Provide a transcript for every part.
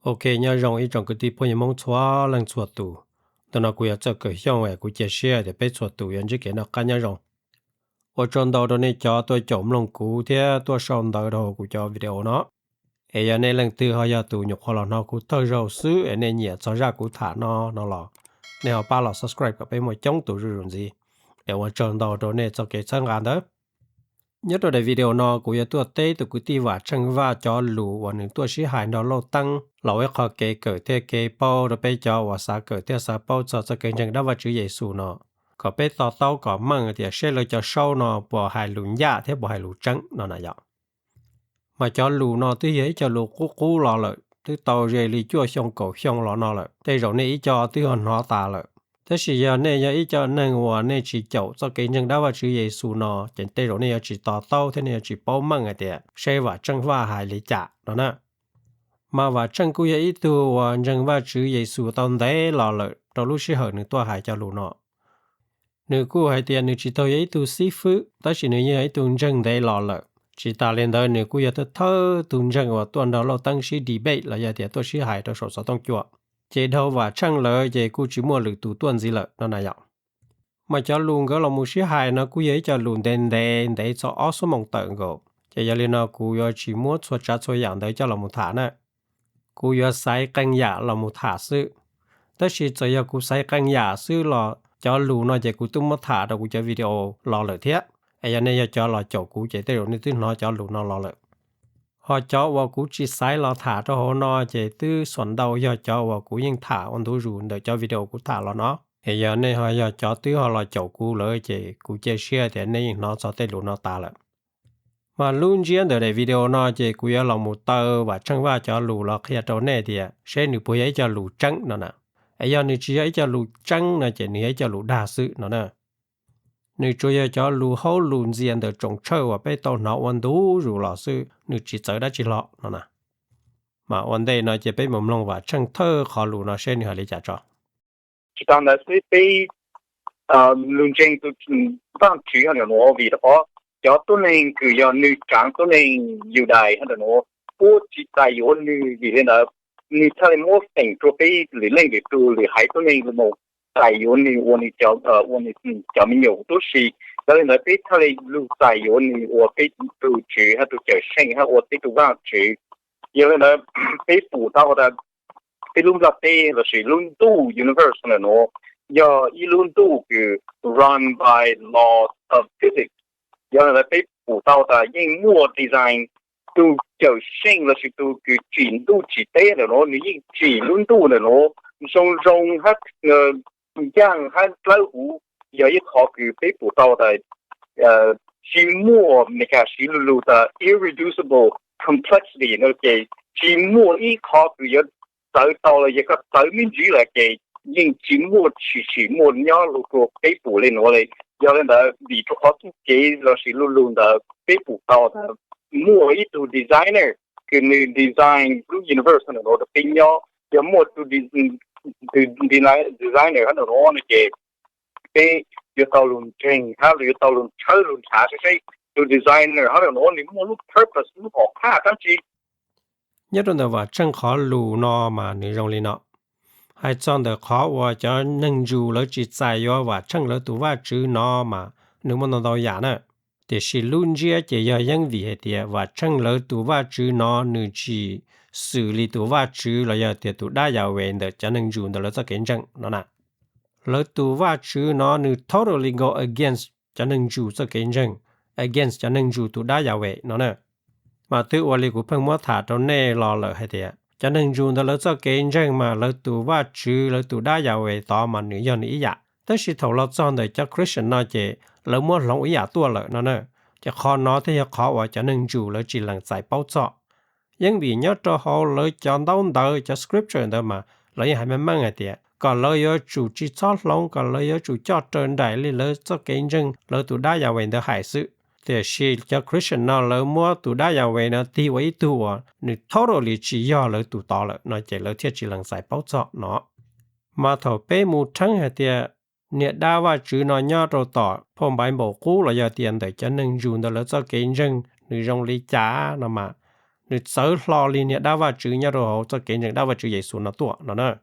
OK， nhớ rong ý trong cái tí phong mong xóa lần xóa tù. Tôi nói cô cho cái hiong vậy cô chia sẻ để bé xóa tù yên chứ cái nó cá nhớ rong. Ở trong đó đó này cho tôi chọn lòng cũ thế tôi xong đó đâu cô cho video nó. Ấy giờ này lần thứ hai giờ tù nhục họ là nó cô thơ rau sứ ấy này nhẹ cho ra cô thả nó là. Nếu họ ba là subscribe cái bé một chống tù rồi gì. Để ở trong đó đó này cho cái sáng ngàn đó. Nhớ rồi video nó của tôi tế từ tí và chân và cho lũ và những tôi sĩ hại nó lâu tăng lâu ấy khó kể cỡ thế kê bao rồi bây giờ và xa cỡ thế xa bao cho cái chân đó và chữ Giê-xu nó có bé tỏ tao có măng thì sẽ lời cho sâu nó bỏ hại lũ nhạ thế bỏ hại lũ trắng nó là vậy mà cho lũ nó tí ấy cho lũ cú lọ lợi tí tàu rề lý chua xong cổ xong lọ nó lợi thế rồi này ý cho tí hòn nó tà lợi thế thì giờ này giờ ý cho nên hòa này chỉ chậu cho cái nhân đó và chữ Giê-xu nó trên đây rồi này chỉ tỏ tao thế này chỉ bao măng ở đây sẽ và chân và hại lý trả đó nè mà và chân cũng ý tu và nhân và chữ Giê-xu tao đấy lọ lợi đó lúc sẽ hơn nữa tôi hại cho lũ nó nếu cô hại tiền nếu chỉ tao ý tu sĩ phước đó chỉ nếu như ý tu nhân đấy lọ lợi chỉ ta lên đó nếu cô ý tu thơ tu nhân và tuần đó là tăng sĩ debate là giờ thì tôi sẽ hại đó số số tông chùa chế đâu và chăng lợi về cô chỉ mua lực tụ tuần gì lợi nó này ạ mà cho luôn cái là một sĩ hại nó cũng dễ cho luôn đen đen để cho ó số mong tận gồ chế giờ lên nó cũng chỉ mua cho trả cho dạng đấy cho là một thả nè cũng sai canh giả là một thả sự tất nhiên cho giờ cũng sai canh giả sự là cho luôn nó chế cũng tung mất thả đâu cũng cho video lo lợi thế ấy giờ này cho là chỗ cũng chế tới rồi nên tôi nói cho luôn nó lo lợi họ cho vào cú chỉ sai lo thả cho họ nó chỉ từ soạn đầu giờ cho vào cú nhưng thả on thủ rùn để cho video cú thả lo nó hiện giờ này họ giờ cho từ họ là chỗ cú lợi chỉ cú chia sẻ thì nên nó cho tới luôn nó ta lại mà luôn diễn để video nó chỉ cú là một tờ và chẳng qua cho lù là khi cho này thì sẽ được bồi cho lù trắng nó nè ấy giờ nếu chỉ cho lù trắng là chỉ nếu cho lù đa sự nó nè nếu chủ yếu cho lũ hậu lũ diện được trồng trâu và bây tàu nó ổn đủ rồi là sự nếu chỉ tới đã chỉ lọ nó nè mà ổn đây nó chỉ bây mầm long và chân thơ khó lũ nó sẽ như thế trả cho chỉ当然是被论证都当主要的挪为的话叫都能个要女长都能有代很多挪我只在有女里面的你他的模型就被里面的都里还都能个挪在有你我你叫我你叫没有都是แล้วเนี่ยไปทะเลลูกใจอยู่นี่ว่าไปดูจื้อให้ดูเจอเช่นให้ว่าไปดูว่าจื้อเยอะนะไปปู到的ไปลุ่มละไปแล้ว是ลุ่มตู้ universe นะเนาะอย่าอีลุ่มตู้คือ run by laws of physics เยอะนะไปปู到的ยิ่งมั่ว design ดูเจอเช่นแล้ว是ดูคือจีนตู้จีเต้นะเนาะนี่ยิ่งจีลุ่มตู้นะเนาะทรงให้อย่างให้เล่าหู有一考据被捕到的期末那个是路的 irreducible complexity 那个期末一考据要得到了一个表面积来给因期末期末要如果被捕了我嘞要的你就好给了是路的被捕到的末一度 designer 跟 design universe 那个的变要末度 designer 那个那个被有道路证还有道路车路查这些有 designer 还有我你莫路 purpose 路好看但是nhất là và chân khó lù nó mà nữ rong lên nó hay chọn được khó và cho nâng dù lỡ chỉ dài và chân lỡ tụ và chữ nó mà nếu mà nó đâu giả nữa thì sự luôn chia chỉ do những vị hệ địa và chân lỡ tụ và chữ nó nữ chỉ xử lý tụ và chữ là do tiệt tụ đa giáo về được cho nâng dù đó là cho kiến chân nó nè lỡ tụ và chữ nó nữ totally go against cho nâng dù cho kiến chân against cho nâng dù tụ đa giáo về nó nè mà tự quản lý của phần mua thả trong này lo lỡ hay thế cho nên dùng đó là cho cái chân mà lỡ tụ và chữ lỡ tụ đa giáo về đó mà nữ dân ý dạ tức là thầu lo chọn để cho Christian nó chỉ lỡ mua lòng ý dạ tua lỡ nó nè cho khó nó thì khó và cho nên dù lỡ chỉ là giải bao cho nhưng vì nhớ cho họ lỡ chọn đâu đó cho scripture đó mà lỡ hay mang mang hay thế còn lỡ yếu chủ chỉ cho lòng còn lỡ yếu chủ cho trơn đại lỡ cho cái chân lỡ tụ đa giáo về đó hại sự thì khi cho Christian nó lỡ mua tụ đa giáo về nó thì với tụ nó totally chỉ do lỡ tụ to lỡ nó chỉ lỡ thiết chỉ là giải bao cho nó mà thầu bé một tháng hay thì nhiệt đa và chữ nó nhớ rồi tỏ phong bài bộ cũ là do tiền để cho nên dùng đó lỡ cho cái chân nữ rong lý trả nó mà 你走老里呢大话主呢都好这给人大话主耶稣那多那呢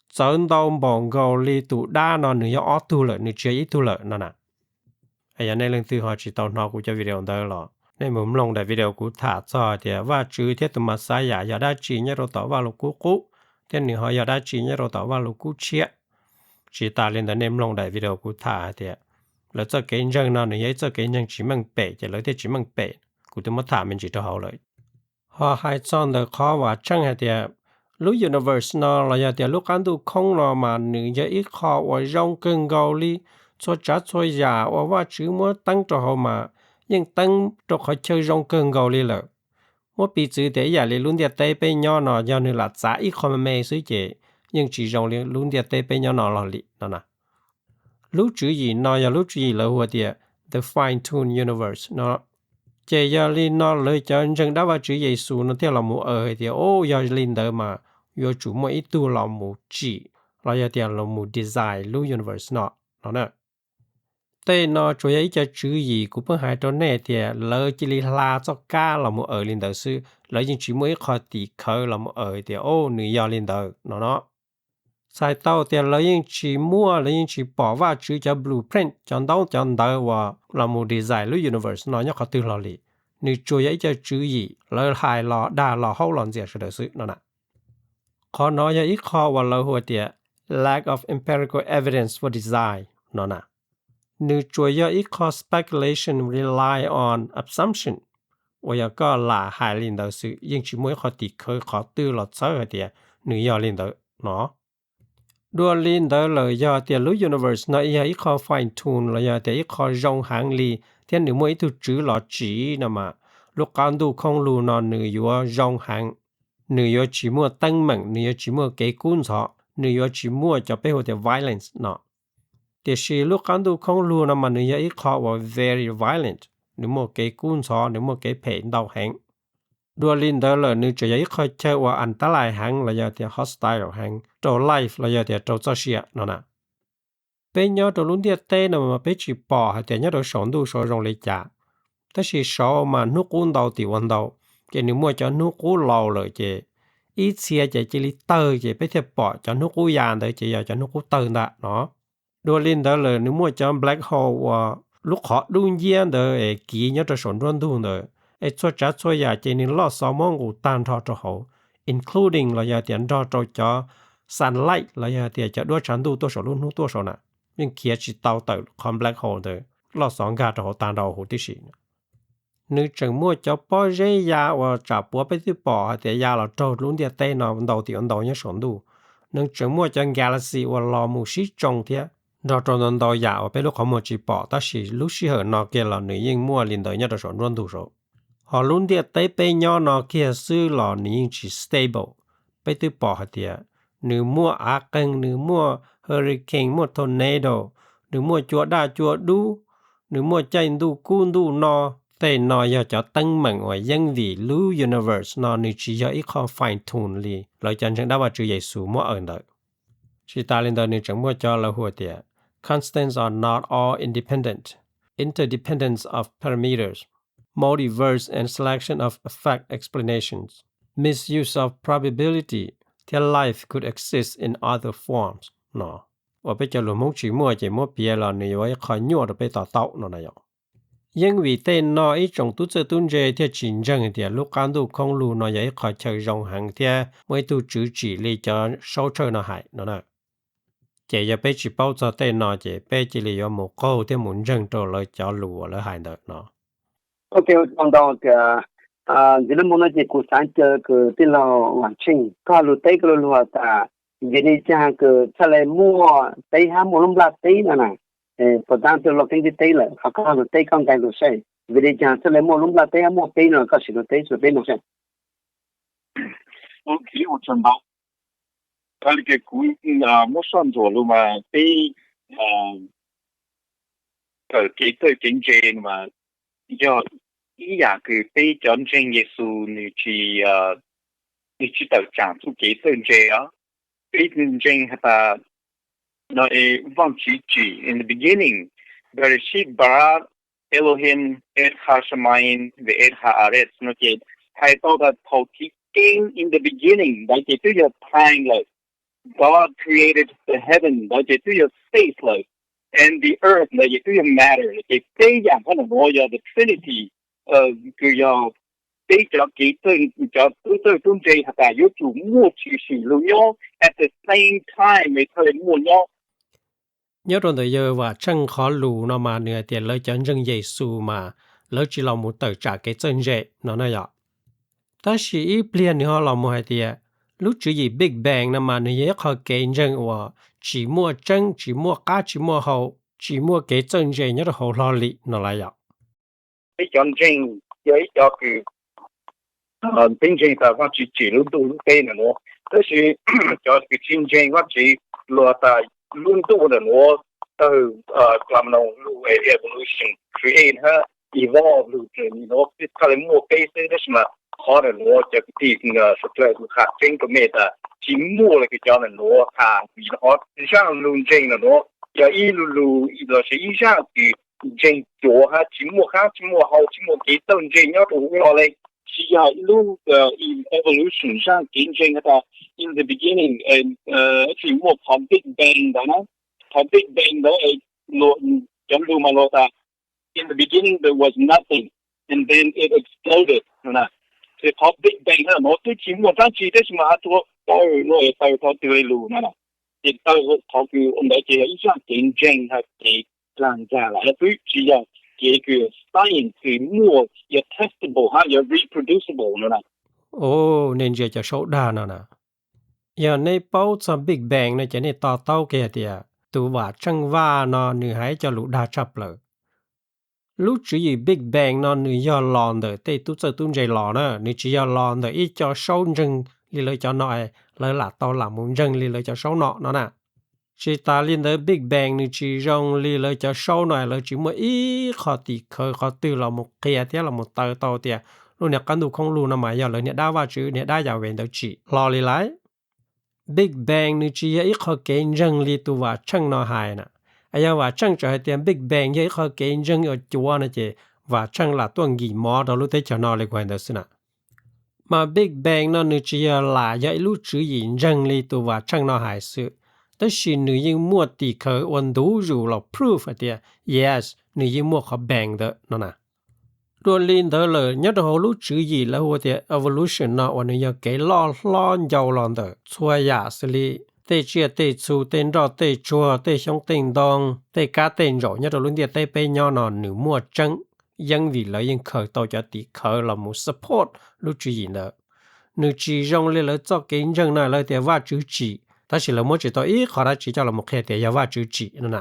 走到望高里度大那你要tu了你只一tu了那呢哎呀那人最好知道那กูจะวิดีโอได้หรอในมุมลงได้วิดีโอกูถาจอเดียว่าจื้อเทียตุมาสายอย่าได้จีเนี่ยเราต่อว่าลูกกูเทียนี่เขาอย่าได้จีเนี่ยเราต่อว่าลูกกูเชียจีตาเล่นแต่ในมุมลงได้วิดีโอกูถาเดียแล้วจะเกินจังนั่นเนี่ยจะเกินจังจีมังเป๋จะเลยที่จีมังเป๋กูต้องมาถามมันจีตัวเขาเลยพอให้จอนเดอข้อว่าจังเดียลูก universe นอเราอย่าเดียลูกกันดูคงรอมาหนึ่งจะอีกข้อว่าย่องเกินเกาหลี做จัด做ยาว่าจื้อมัวตั้งตัวเขามายังตั้งตัวเขาเชื่อจงเกินเกาหลีเลยมัวปีจื้อเดียอย่าเลยลุ้นเดียเตไปย่อนอย้อนนี่ละจ้าอีกคนไม่ซื้อเจยังจีจงเลยลุ้นเดียเตไปย่อนอหล่อลินั่นนะรู้จื้อยีนออย่ารู้จื้อเลยหัวเดีย the fine tune universe เนาะเจอย่าลินอเลยจะจังได้ว่าจื้อเยซูนั่นที่เราหมู่เดียโอ้อย่าลินเดอมาอย่าจู่มัวอีตัวเราหมู่จีเราอย่าเดียเราหมู่ design รู้ universe เนาะนะแต่นอช่วยจะจื้อยีกูเพิ่งหายตัวแน่เดียเลยจิลิลาจอกก้าเราหมู่ลินเดอซื้อแล้วยังจื้อมัวอีคอตีเคยเราหมู่เดียโอ้หนึ่งยาลินเดอเนาะใส่เต้าเดียแล้วยังจื้อมัวแล้วยังจื้อบอกว่าจื้อจะ blueprint จันเดาว่าเราหมู่ design หรือ universe เนาะยังเขาตื่นเราเลยนี่ช่วยจะจื้อยีแล้วหายรอด่าเราเฮาหลอนเสียเฉยซื้อนั่นน่ะขอน้อยอีกข้อว่าเราหัวเดีย lack of empirical evidence for design เนาะนะนึกช่วยอีกข้อ speculation rely on assumption ว่าก็หลาหายลินเดอซื้อยังชิมวยขอติเคยขอตื้อหลอดเสือเดียนึกยอลินเดอเนาะด้วยลินเดอเลยยอเดียรู้ universe เนาะอีกข้อ fine tune เลยเดียอีกข้อจงหางลีเทียนหนึ่งมวยตุจื้อหลอดจีนะมาลูกการดูคงรู้นอนนึกอยู่จงหางนึกอยู่ชิมัวตั้งมั่งนึกอยู่ชิมัวเกกุนซอนึกอยู่ชิมัวจะไปหัวเดีย violence เนาะแต่ชีลูกกันดูคงรู้นะมันเนี่ยอีกข้อว่า very violent นึกมัวเกกุนซอนึกมัวเกเพนดาวแหงด้วยลินเดอร์เลยนึกจะอีกข้อเชื่อว่าอันตรายแหงระยะเดีย hostile แหงตัว life ระยะเดียตัวเจ้าเสียนั่นนะเป็นยอดตัวลุ้นเดียเต้นะมันเป็นจีบให้เดียตัวสอนดูสอนลงเลยจ้าแต่ชีสอมานุกุนดาวตีวันดาวเจนึกมัวจะนุกุนเราเลยเจอีเสียเจจิลิเตอร์เจไปเทียบปอจะนุกุยานเดเจอยากจะนุกุเตอร์นะเนาะด้วยลินเดอร์เลยนึกมัวจะ black hole ว่าลูกขอดุนเยี่ยนเดอกี่เนี่ยจะสอนรุ่นดูเดอช่วยจัดช่วยอยากเจนิลอสมองกูตันทอจะเขา including ระยะเดียนทอจะ sunlight ระยะเดียจะด้วยฉันดูตัวสอนรุ่นตัวสอนน่ะยังเขียนจิตเตาเตอคอม black hole เดอลอสองกาจะเขาตันเราหูที่สี่นึกจังมัวจะป้อเรียาว่าจับปัวไปที่ปอแต่ยาเราโจลุ้นเดียเต้นอนดาวที่อันดาวยังสอนดูนึกจังมัวจัง galaxy ว่าลอมูชิจงเทียเราจนดาวยาวไปลูกเขาหมดจีปอแต่สิลูกชิเหนอเกลหนึ่งยิ่งมัวลินเดยเนี่ยจะสอนรุ่นดูโซหอลุ้นเดียเต้ไปย่อนอเกียซื้อหล่อนี้ยิ่งจี stable ไปที่ปอเดียหนึ่งมัวอากังหนึ่งมัว hurricane มัว tornado หนึ่งมัวจัวด่าจัวดูหนึ่งมัวใจดูกูนดูนอแต่นอยจะตั้งมั่งว่ายังวีรู้ universe นอนึกจีอีกข้อ fine tune ลีเราจันจังได้ว่าจือเยซูมัวเดอชิตาลินเดอนึกจังมัวจะละหัวเดียConstants are not all independent. Interdependence of parameters, multiverse and selection of effect explanations, misuse of probability till life could exist in other forms. No. ว่าไปจะหลุมมุกฉีมัวจะมัวเปียละนี่ไว้คอยยั่วไปต่อเต้านั่นน่ะยังวิเต้นน้อยจงตุ้ตุ้นเจที่จริงจังเดียลูกการดูคงรู้น้อยคอยเชิงรงหังเทียไม่ตู้จื้อจีเลยจะโซเชอร์น่ะหายนั่นน่ะเจจะไปจีบเอาจะเต้นนอเจไปจีเลยยอมโก้ที่หมุนจังตัวเลยจะหลัวเลยหายเด้อเนาะโอเค讲到个这个么呢就古三这个对了完全ก็รู้ได้ก็รู้ว่าแต่เดี๋ยวนี้จะ个ทะเลมัวได้หาหมู่ลมลาได้นั่นน่ะพอตั้งตัวเราเป็นได้เลยเขาก็รู้ได้กันได้รู้ใช่เดี๋ยวนี้จะทะเลมัวลมลาได้หาหมู่ได้น่ะก็สิรู้ได้สุดได้รู้ใช่โอเค我知道他那个故没算错了嘛被给对经济嘛要一样个被真正耶稣你去到讲出给对经啊被真正他那忘记句 in the beginning Bereshit bara Elohim et hashamayim ve'et haaretz 那个还到的头期 in the beginning 来解对有 time 了 God created the heaven 来解对有 space 了 and the earth 来解对有 matter 解对样可能我要 the trinity 佢要对着解对就对中间还有主默去是路哟 at the same time 没特默哟nhớ rồi tới giờ và chân khó lù nó mà nửa tiền lời chân rừng Giê-xu mà lỡ chỉ là một tờ trả cái chân dễ nó nói vậy ta chỉ ít liền nữa là một hai tiền lúc chỉ gì Big Bang nó mà nửa khó cái chân và chỉ mua chân chỉ mua cá chỉ mua hậu chỉ mua cái chân dễ nhớ là hậu lo lị nó lại vậy cái chân chân với cho cái bình thường ta có chỉ lúc đủ cái nữa但是就cái chân chân có chỉ lo ta luôn đủ的我咱们路 evolution create 和 evolve 路这你说它的莫非是的什么好的我这个地呢是在看整个面的寂寞了个叫的罗看比好像路真的罗要一路一个是一下去真做哈寂寞好寂寞给动真要读了嘞是要一路evolution 上真正的 in the beginning and 寂寞从 Big Bang 的呢从 Big Bang 的讲路嘛罗的 in the beginning there was nothing and then it exploded นะ是从 Big Bang 的我对寂寞上去的什么做到我也到对路嘛也到考虑我们这一项真正它给让下来对只要这个 science 是more 也 testable 哈也 reproducible 呢 Ồ, nên giờ cho số đa nó nè. Giờ này bao cho Big Bang này cho nên tao kia kìa. Tụ và chân va nó nữ hãy cho lũ đa chấp lợ. Lúc chỉ gì Big Bang nó nữ do lòn đỡ. Tê tụ cho tụ dây lòn á. Nữ chỉ do lòn đỡ ít cho sâu rừng. Lý lợi cho nó lợi là tao làm muốn rừng lý lợi cho sâu nọ nó nè. Chỉ ta liên đỡ Big Bang nữ chỉ rong lý lợi cho sâu nọ lợi chỉ mới ít khó tì khơi khó tư là một kia thế là một tao tìa. Lúc này căn đủ không lưu nó mà giờ lợi nè đa vào chữ nè đa vào về đâu chỉ. Lò lý lại. Big Bang nữ chỉ ít khó kể rừng lý tụ và chân nó hài nè. Giờ và chân trở thành Big Bang ít khó kể rừng ở chùa nè chứ. Và chân là tuần nghỉ mò đó lúc tới cho nó lại quên được xí nè. Mà Big Bang nó nữ chỉ là dạy lúc chữ gì rừng lý tụ và chân nó hài sự. Tất nhiên nữ yên mua tỷ khởi ổn đủ rủ là proof ở đây. Yes, nữ yên mua khó bang đó nó nè. Rồi liên đó là nhất là lúc chữ gì là hồ thì evolution nó và nữ yên cái lo dầu lòng đó. Chua giả xử lý. Tê chia tê chú tên rõ tê chua tê xong tên đông. Tê cá tên rõ nhất là lúc thì tê bê nhỏ nó nữ mua chân. Nhưng vì là yên khởi tàu cho tỷ khởi là một support lúc chữ gì nữa. Nữ chỉ rong lên là cho cái rừng này là thì va chữ chỉ. Ta chỉ là một chữ tao ít khó ra chỉ cho là một cái thì va chữ chỉ nữa nè.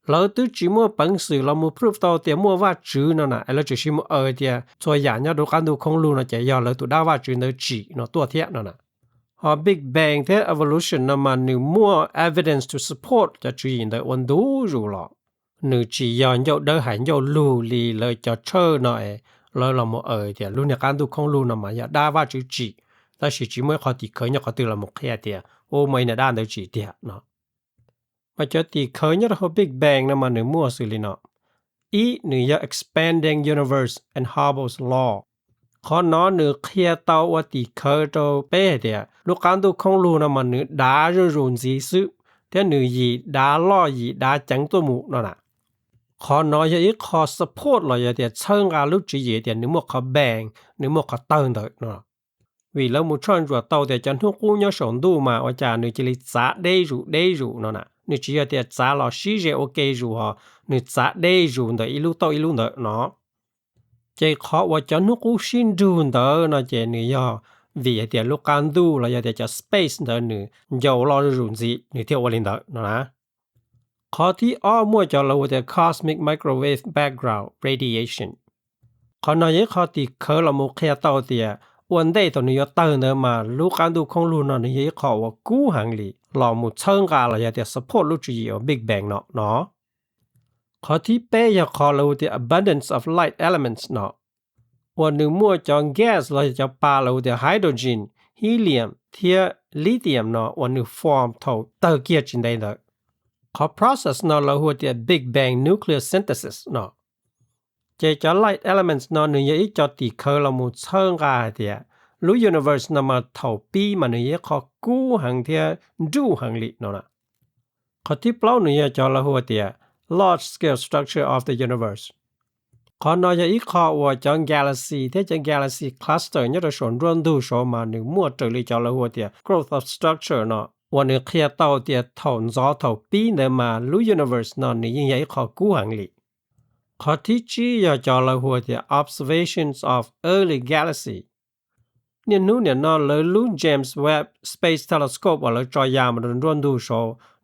Lỡ tư chỉ mua bằng sự là một proof tao thì mua va chữ nữa nè. Là chỉ mua thì cho giả nhau đồ căn đồ không luôn là chỉ do là tụi đa va chữ nó chỉ nó tua thiệt nữa nè. Họ Big Bang thế evolution nó mà nữ mua evidence to support cho chữ gì đó ổn đủ rồi lọ. Nữ chỉ do nhau đỡ hẳn nhau lù lì lời cho chơi nó lỡ là một thì luôn là căn đồ không luôn mà giờ đa va chữ chỉ. Ta chỉ mới khó thì khởi nhau khó từ là một cái thì ô mấy nè đan được chỉ thiệt nó. Mà cho thì khởi nhất là Big Bang nó mà nữ mua xử lý nó. Ý nữ do expanding universe and Hubble's law. Khó nó nữ kia tao và thì khởi cho bé thì lúc căn đồ không luôn nó mà nữ đá rồi gì sự. Thế nữ gì đá lo gì đá chẳng tôi mụ nó nè. Khó nói cho ít khó support là giờ thì chân ra lúc chỉ gì thì nữ mua khó bang, nữ mua khó tân được nó. Vì lâu một chân rùa tàu thì chẳng thuốc cú nhớ sống đủ mà ở chả nữ chỉ lý giá đê rủ nó nè. Nữ chỉ là thì giá là xí rẻ ok rủ họ. Nữ giá đê rủ đó ý lúc tàu ý lúc đó nó. Chỉ khó và chẳng thuốc cú xin rủ đó nó chỉ nữ do. Vì thì lúc căn đủ là thì cho space đó nữ. Dầu lo rủ gì nữ theo vào lên đó nó nè. Khó thì ở mua cho là thì cosmic microwave background radiation. Khó nói khó thì khởi là một khi tàu thì vấn đề tụi nó tao nữa mà lúc ăn đồ không luôn nó như khó và cú hàng lì là một chân gà là để support lúc chỉ ở Big Bang nó khó thì bé giờ khó là the abundance of light elements nó và nếu mua cho gas là cho ba là the hydrogen helium thia lithium nó và nếu form thầu tờ kia trên đây đó khó process nó là the Big Bang nuclear synthesis nó 这叫 light elements เนาะนึยอีจอติเคเรามูเชิงกาเตียรู้ universe นำมาเท่าปีมันนึยขอกู้หังเทียดูหังลิเนาะนะขอที่เปล่านึยจอละหัวเตีย large scale structure of the universe ขอนอยอีขอว่าจัง galaxy เทียจัง galaxy cluster เนี่ยจะส่วนรวมดูโชมานึมั่วเจริจอละหัวเตีย growth of structure เนาะวันนึเคลียเต้าเตียเท่าจอเท่าปีเนมารู้ universe เนาะนึยอีขอกู้หังลิข้อที่จีอยากจะเล่าหัวที่ observations of early galaxy เนี่ยนู้นเนี่ยนอเลยรู้ James Webb Space Telescope ว่าเลยจอยามมันร่วนดูโช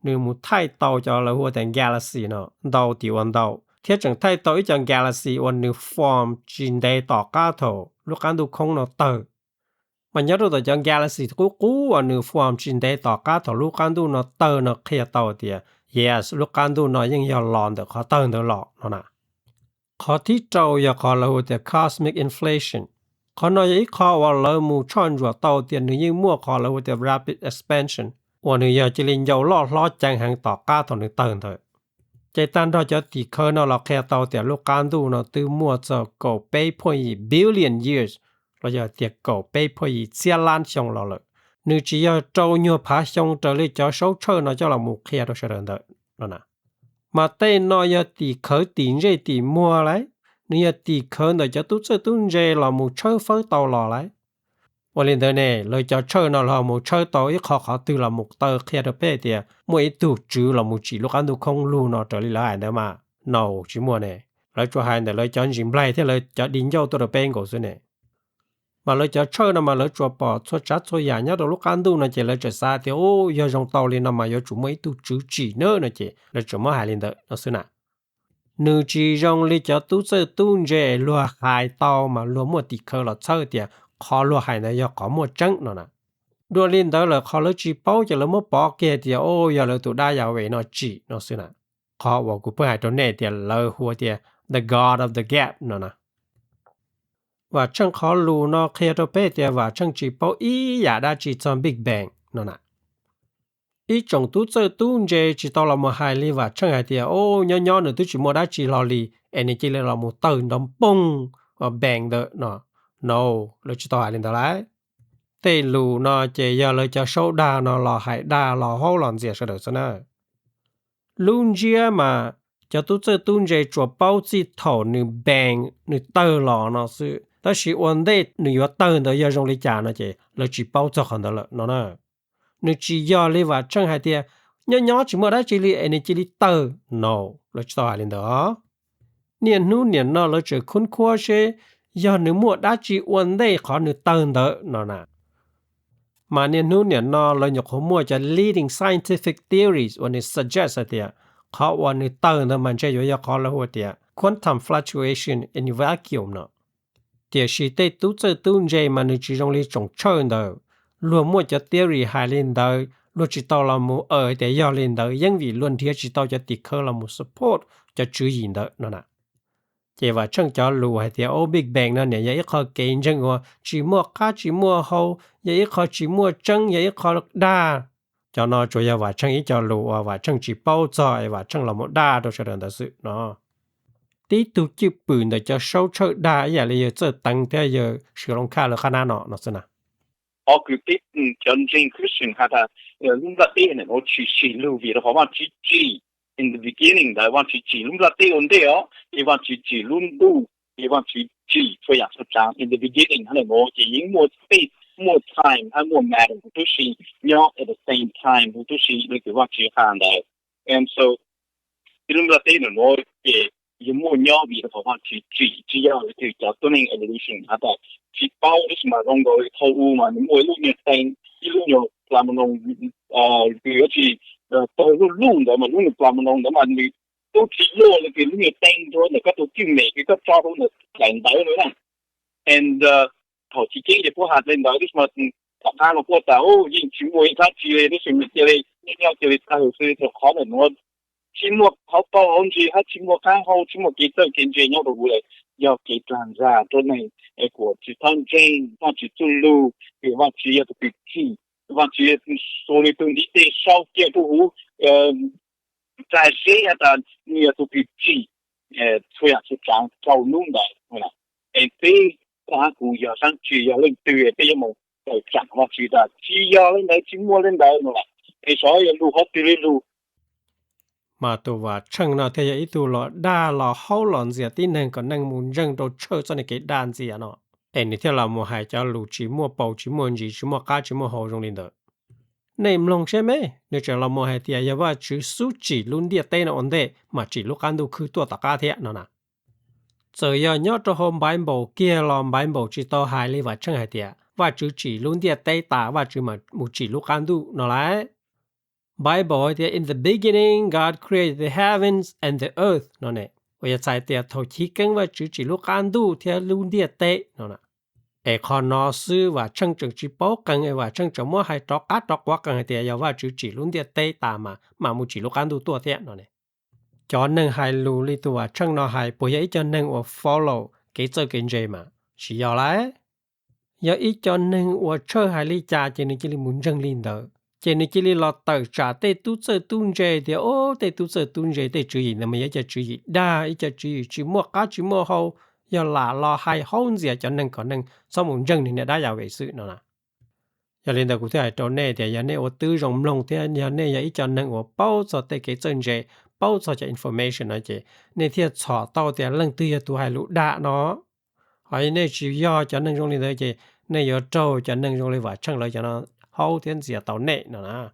นึงมุไทยเตาจะเล่าหัวแต่ galaxy เนาะดาวที่วันดาวเทียจังไทยเตาอีจัง galaxy วันนึง form จินได้ต่อก้าโถลูกการดูคงเนาะเตอมันยัดตัวจัง galaxy กู้วันนึง form จินได้ต่อก้าโถลูกการดูเนาะเตอเนาะเคลียเตาเตีย yes ลูกการดูเนาะยังยาวลอนเด้อขอเตอเด้อหลอกเนาะนะข้อที่เจ้าอยากขอเล่าแต่ cosmic inflation ขอน้อยอีกข้อว่าเรามูช่อนรัวเตาเตียนนึงยิ่งมั่วขอเล่าแต่ rapid expansion ว่านึงอยากจะเรียนยาวล้อจังหังต่อก้าต่อหนึ่งเติมเถอะใจตันเราจะตีเคยเนาะเราแค่เตาแต่ลูกการดูเนาะตื้อมั่วจะก่อไปพ่อย billion years เราจะเตียก่อไปพ่อยเสียล้านช่องเราเลยนึกจะอยากเจ้าหนูพาช่องจะเลยจะโชว์เชิญเนาะจะเรามูเคลียร์ตัวเชิญเถอะนั่นนะmà tay nó ya tì khởi tiền dây tì mua lại nếu tì khởi nó cho tút sơ tút dây là một chơi phơi tàu lò lại và lên tới này lời cho chơi nó là một chơi tàu ít khó từ là một tờ kia được bé thì mỗi tụ chữ là một chỉ lúc ăn được không luôn nó trở lại nữa mà nào chỉ mua này lời cho hai này lời cho dìm lại thế lời cho đính dâu tôi được bên cổ dưới này mà lời cho chơi nó mà lời cho bỏ cho chát cho nhà nhá rồi lúc ăn đủ nó chỉ lời cho xa thì ô giờ trong tàu lên nó mà giờ chủ mấy tụ chữ chỉ nữa nó chỉ lời cho mấy hai lên tới nó xưa nào nữ chỉ trong lý cho tụ sơ tụ dễ lùa hai tàu mà lùa một tí khờ là chơi thì khó lùa hai này giờ có một trắng nó nè đua lên tới là khó lời chỉ bao cho lời một bỏ kia thì ô giờ lời tụ đa giờ về nó chỉ nó xưa nào khó vào cụ bữa hai chỗ này thì lời hùa thì the god of the gap nó nè và chân khó lù nó kia cho bé thì và chân chỉ bao ý giả đã chỉ trong Big Bang nó nè ý trong tú chơi tú dễ chỉ tao là một hai li và chân hai thì ô nhỏ nữa tú chỉ một đã chỉ lò li anh chỉ là một tờ đom bông và bang đó nó no lo chỉ tao hai lên đó lại tê lù nó chỉ giờ lời cho sâu đa nó lò hai đa lò hậu lòn gì sao được sao nè luôn chia mà cho tú chơi tú dễ cho bao chỉ thầu nửa bang nửa tờ lò nó sự但是วันเด你要等的要用力讲那些，那只包着很多了，喏呢。你只要你话真系的，nhỏ只么得这里，你这里等，no，那知道还领的。年努年那那只困苦些，要你么得只วันเดขอ你等的，喏呢。mà年努年那那有可么จะ leading scientific theories วันนี้ suggest 的，เขาวันนี้等的มันจะ有要考了或的 quantum fluctuation in vacuum 呢。แต่สิได้ตู้เจอตู้เจมันนึกจะต้องเรียนจงเชิญเด้อรวมมั่วจะ theory หายเล่นเด้อรวมจิตเรามูแต่ยอเล่นเด้อยังวิล้วนเทียจิตจะติดเคอเรามู support จะจื้อยินเด้อนั่นน่ะเจว่าช่างจะรู้ให้เทียโอ Big Bang นั่นเนี่ยยังอีกข้อเกณฑ์จังว่าจิมั่วค่าจิมั่วเฮายังอีกข้อจิมั่วจังยังอีกข้อด่าจะนอจะอย่าว่าช่างอีจะรู้ว่าช่างจิเป้าใจว่าช่างเราหมดด่าตัวเฉลิมแต่สึเนาะtí tụ chữ bự để cho sâu chơi đa vậy là giờ tăng theo giờ sử dụng khá là khá nọ nó xem nào. Ở cái tí chân chính Christian ha ta lúc đó tí này nó chỉ lưu vì họ want chỉ in the beginning that want chỉ lúc đó tí ổn đấy ó, they want chỉ luôn đủ, they want chỉ phải làm sao in the beginning hay là nó chỉ những more space, more time, hay more matter,都是要 at the same time, 都是那个want chỉ看的 ，and so lúc đó tí nó cái有冇鸟味的话，只要就叫锻炼 evolution， 它的只包的什么弄个头污嘛，你每路面灯，一路有咱们弄比如去到路的嘛，路咱们弄的嘛，你都只落了个路面灯多，那个都精美，那个招呼的领导了啦。And 头几件也不好领导的什么，他们过到哦，因全部他之类的什么之类，你要之类他就是就可能我。期末考到好似喺期末間好，期末幾多見證有到會嚟，有幾段咋都嚟誒過住當真，或者做路，或者有個筆記，或者所謂對你哋手機都好在寫一但你有個筆記，所以是讲交弄的啦被他古要上去要领对被么讲话知道只要来寂寞人来啦所有路好对路mà tôi và chân nó thì ý tôi là đa là hậu lòn gì tí nên có năng muốn răng đồ chơi cho này cái đàn gì à nó em thì là một hai cho lũ chỉ mua bầu chỉ mua gì chỉ mua cá chỉ mua hồ trong lên đó nem long xem ấy nếu chẳng là một hai thì giờว่าchỉ số chỉ luôn địa tây nó ổn định mà chỉ lúc ăn đồ cứ tua tất cả thế nó nè giờ giờ nhớ cho hôm bán bầu kia làm bán bầu chỉ to hai li và chân hai thì và chỉ luôn địa tây ta và chỉ mà một chỉ lúc ăn đồ nó lại Bible that in the beginning God created the heavens and the earth นั่นแหละว่าจะใช้แต่ทที่กันว่า只ลูกกันดูที่ลุนเดียเตนั่นน่ะคอนอซื้อว่าช่างจังจิป้อกันว่าช่างจะมั่วให้ตอกกัดตอกว่ากันแต่อย่าว่า只ลุนเดียเตตามมามูจิลูกกันดูตัวเที่ยนั่นแหละจอนึงให้รู้ลิตัวช่างนอให้ป่วยอีจอนึงว่า follow เกเจอเกนเจมาสิยอไลอย่าอีจอนึงว่าเชื่อให้ลิจาเจนี่จิลิมุนจังลินเดอchỉ nên chỉ là tự trả tê tu sơ tu dễ thì tê tu sơ tu dễ tê chú ý là mấy cái chú ý đa ý cho chú ý chỉ mua cá chỉ mua hậu giờ là hay hậu gì cho nên có nên sau một dân thì đã giàu về sự nữa nè giờ lên đầu cụ thể chỗ này thì giờ này ở tư rộng lòng thì giờ này giờ ý cho nên ở bao giờ tê cái chân dễ bao giờ cho information nói chứ nên thì chọn tao thì lần tư giờ tu hay lũ đa nó hỏi nên chỉ do cho nên trong này thôi chứ nên giờ trâu cho nên trong này vợ chẳng lợi cho nó hậu thiên gì tàu nệ nữa nè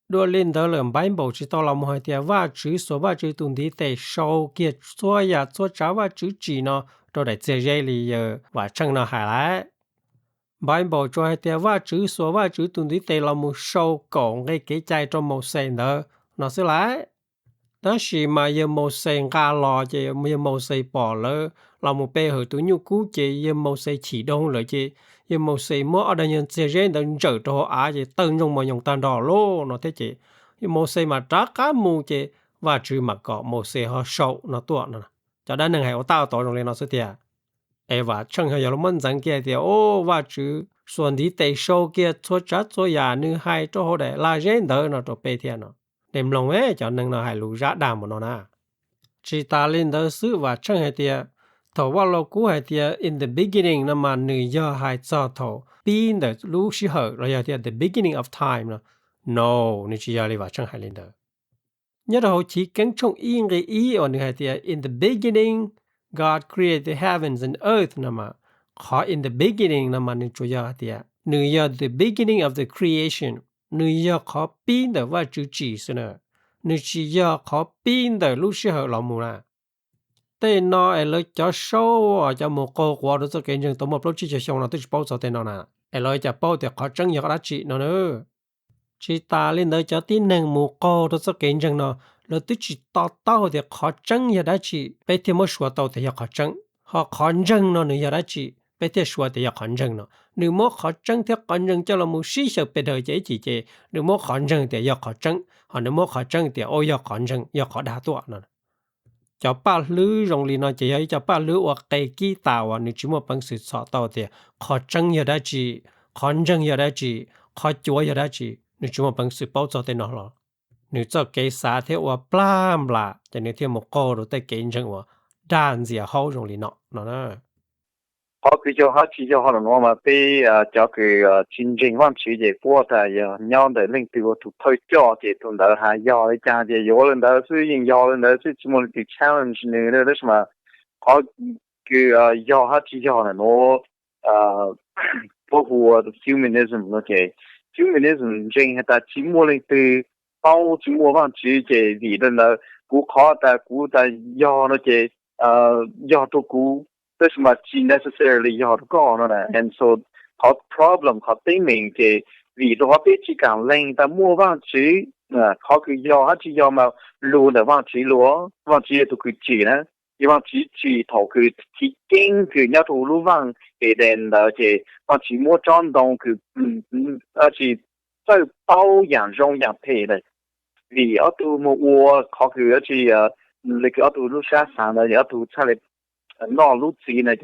đua lên đó là bán bầu chỉ tao làm hai tiền và chữ số và chữ tuần thì để sau kia xóa ya xóa trả và chữ chỉ nó rồi để chơi dây li và chẳng nó hại lại bán bầu cho hai tiền và chữ số và chữ tuần thì để làm một sau cộng cái trái trong màu xanh đó nó sẽ lại đó là mà giờ màu xanh gà lò chứ giờ màu xanh bỏ lỡ làm một bề hồi túi nhu cú chứ giờ màu xanh chỉ đông rồi chứ giờ màu xanh mua ở đây nhân xe rên đừng chở cho họ chứ tân dùng mà dùng tan đỏ lô nó thế chứ giờ màu xanh mà trá cá mù chứ và chứ mà có màu xanh họ sầu nó tuột nó cho nên đừng hay ở tao tổ trong này nó sẽ thiệt và chẳng hay giờ nó mình rằng kia thì và chứส่วนที่เตโชเกียชัวจัดชัวยานึให้โจโหได้ลาเรนเดอร์nóไปเทียนเต็มลงcho nên nó hay lù ra đàm nó nè chỉ ta lên đó sự và chẳng hay tiệt thầuว่าเรากู้hay tiệt in the beginning 那么女要还早头 being the รู้时候เรา要tiệt the beginning of time 呢 no 你只要เลยว่าchẳng hay lên đó nhớ đâu chỉ cần trong ý cái ý ở nữ hay tiệt in the beginning God created the heavens and earth 那么ขอ in the beginning 那么你主要tiệt nữ要 the beginning of the creation nữ要ขอ being the ว่า主旨是呢nữ chỉ要ขอ being the รู้时候เรามูนะแต่นอเลยจะโชว์จะมโกกว่ารู้สึกยังตัวมันปลุกจิตจะชงเราต้องป้องตัวแต่นอน่ะเลยจะป้องแต่ขอจังอยากรักจินอเนอจิตาเล่นเลยจะที่หนึ่งมโกรู้สึกยังเนาะเราต้องจิตต่อเต้าแต่ขอจังอยากได้จิไปที่มั่วชัวตัวแต่อยากขอจังหอขอจังเนาะหนูอยากได้จิไปที่ชัวแต่อยากขอจังเนาะหนูมั่วขอจังที่ขอจังจะเรามั่วชี้เฉยไปเถอะเจ๊จีเจหนูมั่วขอจังแต่อยากขอจังหอหนูมั่วขอจังแต่อยากขอจังอยากขอด่าตัวเนาะcho ba lư rong li nó chỉ cho ba lư hoặc cây kỹ tạo à nếu chỉ một bằng sự sọ tạo thì khó chân giờ đã chỉ khó chân giờ đã chỉ khó chúa giờ đã chỉ nếu chỉ một bằng sự bảo cho tên nó là nếu cho cây xả theo hoặc plam là cho nên theo một cô rồi tới cây chân hoặc đàn gì hậu rong li nó nè họ cứ cho họ chỉ cho họ là nó mà bị cho cái chiến tranh quan chỉ để qua tại nhau để lên từ thủ thôi cho thì tụi đó hay do cái cha thì có lần đó sử dụng do lần đó sử dụng một cái challenge nữa đó mà họ cứ do họ chỉ cho là nó bảo hộ humanism nó cái humanism chính là ta chỉ muốn lên từ bao chỉ muốn quan chỉ để vì đó cú khó ta do nó cái do tôi cú this much necessarily you have gone on and so hot problem hot thing thì vì đó biết chỉ càng lên ta mua vàng chỉ khó cứ do chỉ do mà luôn là vàng chỉ tôi cứ chỉ nè vàng chỉ thầu cứ chỉ kinh cứ nhau thủ luôn vàng để đến đó thì vàng chỉ mua tròn đồng cứ chỉ tại bao dạng rong dạng thế này vì ở tôi mua khó cứ chỉ lấy cái ở tôi lúc sáng sáng là ở tôi chơi nó lúc gì này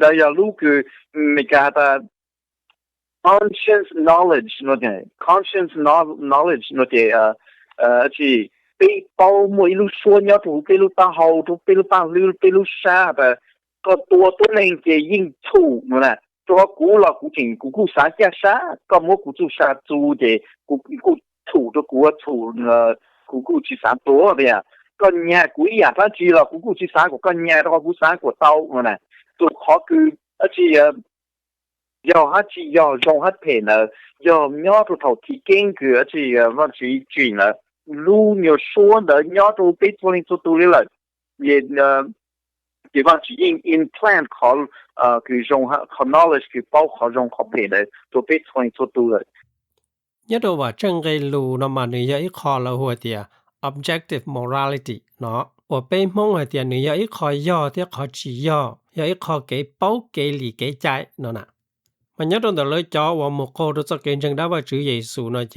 đó là lúc cái mình cái ta conscious knowledge nó thế conscious knowledge nó thế chỉ เป้าหมวยลูกส่วนยอถูไปลูกตาเฮาถูไปลูกตาลือไปลูกชาแต่ก็ตัวเองจะยิ่งถูกนั่นแหละตัวกูล่ะกูถึงกูสาแก่ชาก็มัวกูจูชาจูเดกูถูกตัวกูถูกกูสิสามตัวเนี่ยก็เนี่ยกูอยากถ้าจีล่ะกูสิสามก็เนี่ยแล้วกูสามก็เต้านั่นแหละตัวขอคือ而且要他去要用他配呢要瞄住头提根个而且往去进了如你说的瞄住被做做多了也地方去 implant 考คือ用他 knowledge คือ包括用เขา配的都被做多了ยะโดว่าจังไกรู้เนาะมาเนยอีคอละหัวเตีย objective morality เนาะว่าไปมองว่าเตียเนยอีคอย่อเตียขอจีย่อยอีคอเกเป้าเกหลีเกใจเนาะน่ะมันยะโดนแต่เลยจ่อว่าหมู่โครู้จักเกณฑ์จังได้ว่าชื่อเยซูเนาะเจ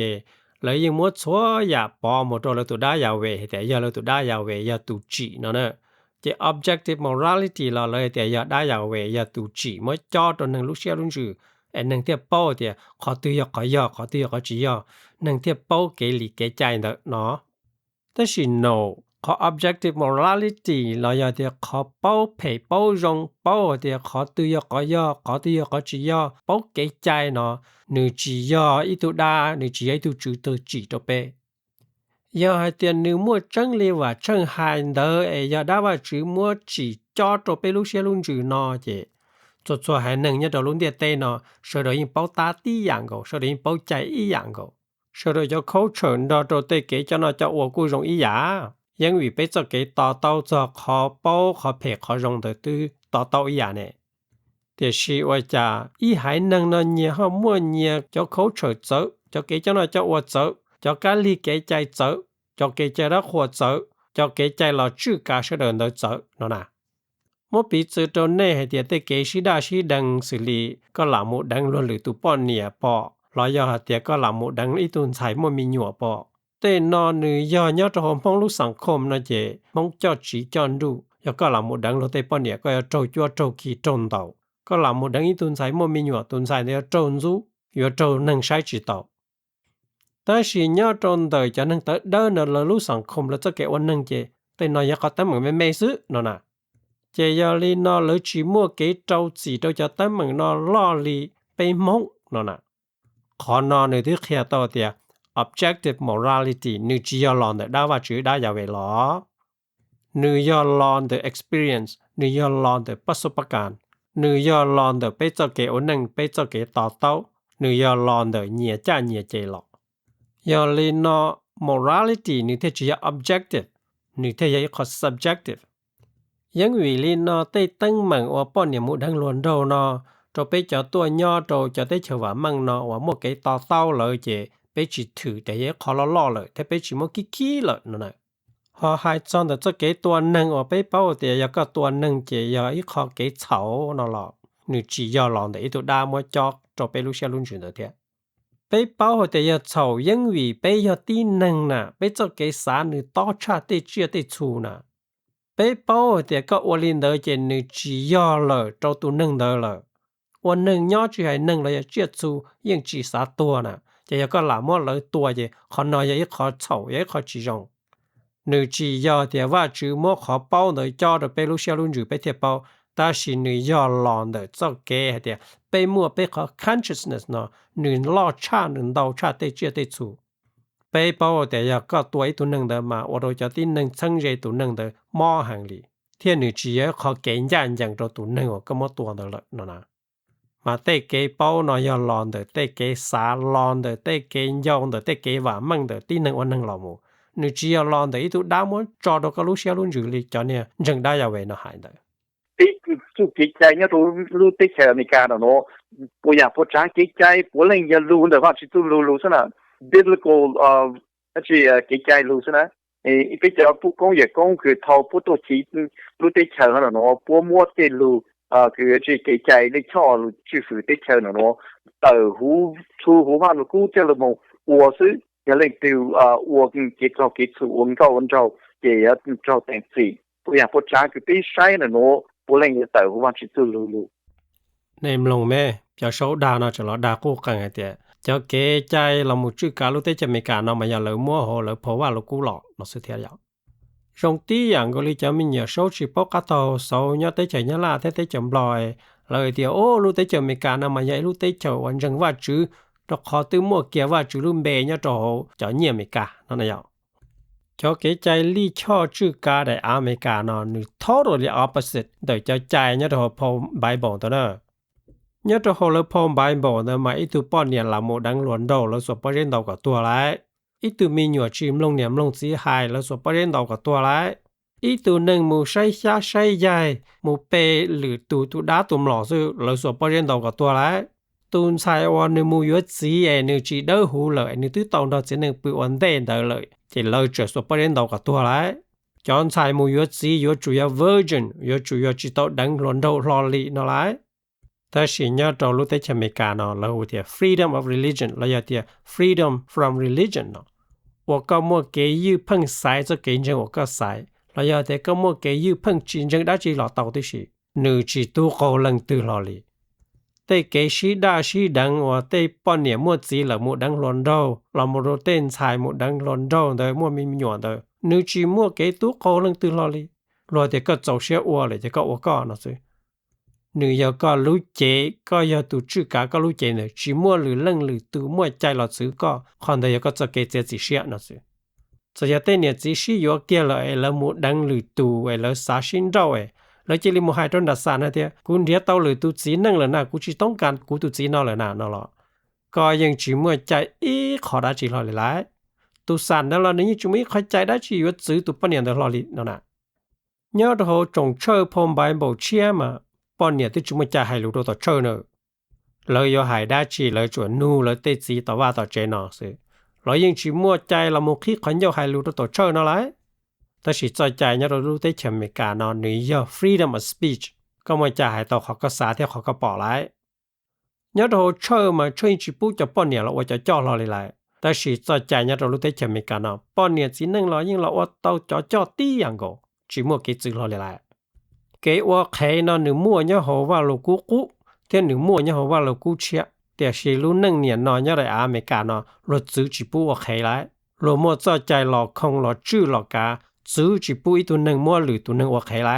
เลยยังมัวชัวอย่าปอหมดตัวเลยตัวได้ยาเวแต่อย่าเลยตัวได้ยาเวอย่าตูจีเนาะเนอะเจ objective morality เราเลยแต่อย่าได้ยาเวอย่าตูจีมัวจ่อตัวนึงลูกเสียลุงจืออันนึงเทียเป้าเตียขอตือยอขอย่อขอตือยอขอจีย่อนึงเทียเป้าเกหลีเกใจเนาะแต่สิ no ขอ objective morality เราอย่าเตียขอเป้าเผยเป้ายงเป้าเตียขอตือยอขอย่อขอตือยอขอจีย่อเป้าเกใจเนาะนึจีย่ออีตุดานึจีอีตุจือตัวจีตัวเปอย่าให้เตียนึมัวจังเลยว่าจังหายเด้ออย่าได้ว่าจือมัวจีจ่อตัวเปลูกเสียลุงจือเนาะเจ做还能一道弄点对呢，说到因包打底样个，说到因包ใจ一样个，说到就口唇到到对给叫那叫我顾容易呀，因为被这给打到这靠包靠配靠容的都打到一样呢。但是我家一还能呢，你好莫你叫口唇走，叫给叫那叫我走，叫咖喱给ใจ走，叫给ใจ了火走，叫给ใจ了自家说的都走，喏呐。มปีจือตัวเน่ให้เตียเตเกชิดาชิดังสิลีก็หลามุดังล้วนหรือตุป้อนเนียปอรอยอเตียก็หลามุดังอีตุนไฉมัวมีหยัวปอเตนอนือยอยอตหอมพงลูกสังคมนะเจมงจอดจีจอนดูยก็หลามุดังโลเตป้อนเนียก็โจจัวโจขีจนเตาก็หลามุดังอีตุนไฉมัวมีหยัวตุนไฉเนี่ยจนซูยโจนังใช้จีเตาแต่สิยอจนเตยจะนังเตเดินละลูกสังคมแล้วจะเกวันนังเจเตนอยก็ตั้งเหมือนไม่ซื้อนอน่ะเจยาลีนอหรือชีมัวเกเจ้าจีโดยจะตั้งเหมือนนอล่อลีไปมงนอน่ะขอนอในที่เขียตัวเตีย objective morality นึกจียาลอนได้ว่าจื้อได้ยาเวลอนึกยาลอน the experience นึกยาลอน the ประสบการณ์นึกยาลอน the ไปเจ้าเกอนึงไปเจ้าเกต่อเต้านึกยาลอน the เนียจ้าเนียเจหลอกยาลีนอ morality นึกที่จียา objective นึกที่ยา subjectiveยังวิลีนอเต้ตั้งมังว่าป้อนเนี่ยมุดังลวนโดนอจะไปเจ้าตัวย่อโตจะได้เฉว่ามังนอว่ามัวเกต่อเต้าเลยเจไปจิถือแต่ยังขอล่อเลยแต่ไปจิมัวขี้เลยนั่นน่ะพอหายจอนแต่จะเกตัวนึงว่าไปเป้าเตียก็ตัวนึงเจยอีขอเกเฉานอหลอกนึจียอลองแต่อีตัวดามัวจอกจะไปลูกเสียลุนจุนเตียไปเป้าแต่ยเฉายังวิไปยตีนึงน่ะไปจะเกสานึต่อชาติเจียติชูน่ะไปเป้าแต่ก็อลินเดอเจนึจียอเลยเจ้าตัวนึงเดอเลยวันนึงย่อจีให้นึงเลยเจียชูยังจีสาตัวน่ะจะก็หลามัวเลยตัวเจขอนอยขอเฉาขอจีจงนึจียอแต่ว่าจือมัวขอเป้าเลยจอดไปลูกเสียลุนจือไปเทียเป้าแต่สินึยอลอนเดอเจ้าเกเดียไปมัวไปขอ consciousness เนาะนึล่อชานึเดาชาเตเจียเตชูไปเป้าแต่ยก็ตัวอีตัวนึงเดมาว่าเราจะที่นึงชังใจตัวนึงเดมอหังลีเที่ยนึจีขอเกณฑ์อย่างตัวนึงก็มอตัวเดละนั่นนะมาเตเกเป้านอยลอนเดเตเกสาลอนเดเตเกยองเดเตเกว่ามังเดที่นึงวันนึงเราหมู่นึจีลอนเดอีตัวดามอจอดก็รู้เสียลุนจือลีจอเนี่ยจังได้ยาเวนะหายเดที่สุกิจใจเนี่ยรู้ติเชอเมริกาเนาะปุยาปุจากิจใจปุเล่นยารู้แต่ว่าสิตุรู้ซะนะbiblical 而且给ใจรู้ซะนะอีไปเจอผู้กงอย่ากงคือเท่าผู้ตัวชี้รู้ได้เชิงแล้วเนาะปัวมัวได้รู้คือที่给ใจได้ชอบชื่อฝือได้เชิงเนาะแต่หูชูหูว่าลูกกูจะละม我是也令到我跟结构结束我们照也要照等死不然不查คือไปใช้เนาะปุเล่นแต่หูว่าสิตุรู้ในมลงแม่จะโซดาเนาะจะละดากูกันไอ้เตีย cho kế chạy là một chữ cá lúc tới cho mấy cả nó mà nhà lỡ mua hồ lỡ phổ vào lỡ cú lọ nó sẽ theo dõi trong tí dạng của lý cho mình nhớ số chỉ bóc cá tàu sau nhớ tới chờ nhớ là thế tới chậm lòi lời thì ô lúc tới chờ mấy cả nó mà nhà lúc tới chờ hoàn thành va chữ nó khó từ mua kia va chữ luôn bề nhớ trò cho nhiều mấy cả nó này cho kế chạy lý cho chữ cá để mấy cả nó totally opposite để cho chạy nhớ trò phổ Bible đó nữa nhớ trò hồ lỡ phổ Bible đó mà ít từ bao nhiêu là một đăng luận đầu là số bao nhiêu đầu cả tua lại ít từ mi nhựa chim lông niệm lông xí hài là số bao nhiêu đầu cả tua lại ít từ nâng mù say xa say dài mù bê lử tụ đá tụm lỏ sư là số bao nhiêu đầu cả tua lại tuôn sai oan nư mù yuết xí nư chỉ đỡ hú lợi nư tứ tông đó chỉ nư bị ổn định đỡ lợi chỉ lợi trở số bao nhiêu đầu cả tua lại chọn sai mù yuết xí yuết chủ yếu virgin yuết chủ yếu chỉ tao đăng luận đầu lò lì nó lại ta chỉ nhớ trò lúc tới chăm cả nó là hữu thiệt freedom of religion là giờ thiệt freedom from religion nó 我个么给予碰晒这给人我个晒了要得个么给予碰真正打起老道的是女只都高冷từ lò li tại cái sĩ đa sĩ đăng và tại bọn niệm mua gì là một đăng lon đâu là một đồ tên xài một đăng lon đâu đấy mua mình nhọn đấy nữ chỉ mua cái tú cao冷từ lò li rồi thì cái dầu xe uo lại thì cái uo có nó rồi nữ yêu có lũ chế có yêu tụ chữ cả có lũ chế này chỉ mua lử lưng lử từ mua chạy lọt xứ có còn đây có cho cái chỉ xe nó rồi giờ giờ tên này chỉ sử dụng kia là một đăng lử tụ là xả sinh rau là chỉ là một hai trong đặc sản này thì cũng điếc tao lử tụ chỉ năng là nào cũng chỉต้องการcũng tụ chỉ nó là nào nó là có những chỉ mua chạy ít khó đã chỉ lo lại tụ sản đó là nếu chúng mình khó chạy đã chỉ có chữ tụ bao nhiêu đó lo nó nè nhớ đồ trồng chơi phong bài bầu chia mà bọn nhà tôi chúng mình chạy hai lũ đồ tao chơi nữa lời do hải đa chỉ lời chuẩn nu lời tê chỉ tao vào tao chơi nó sự lời nhưng chỉ mua chạy là một khi khoản do hai lũ đồ tao chơi nó lại ta chỉ cho chạy nhớ đồ lũ tê chậm mấy cả nó nữ do freedom of speech có mà chạy hai tao họ có xả theo họ có bỏ lại nhớ đồ chơi mà chơi chỉ bút cho bọn nhà là cho lo lại ta chỉ cho chạy nhớ đồ lũ tê chậm mấy cả nó bọn nhà chỉ năng lo nhưng là tao cho tíอย่างgo chỉ mua cái chữ lo lại cáiว่าใครนอนหนึ่งมั่วเนี่ยเขาว่าเรากู้เที่ยหนึ่งมั่วเนี่ยเขาว่าเรากู้เชี่ยแต่สิรู้หนึ่งเนี่ยนอนเนี่ยในอเมริกาเนาะเราซื้อจีบว่าใครไรเรามั่วใจใจหลอกคงหลอกชื่อหลอกกาซื้อจีบอีตัวหนึ่งมั่วหรือตัวหนึ่งว่าใครไร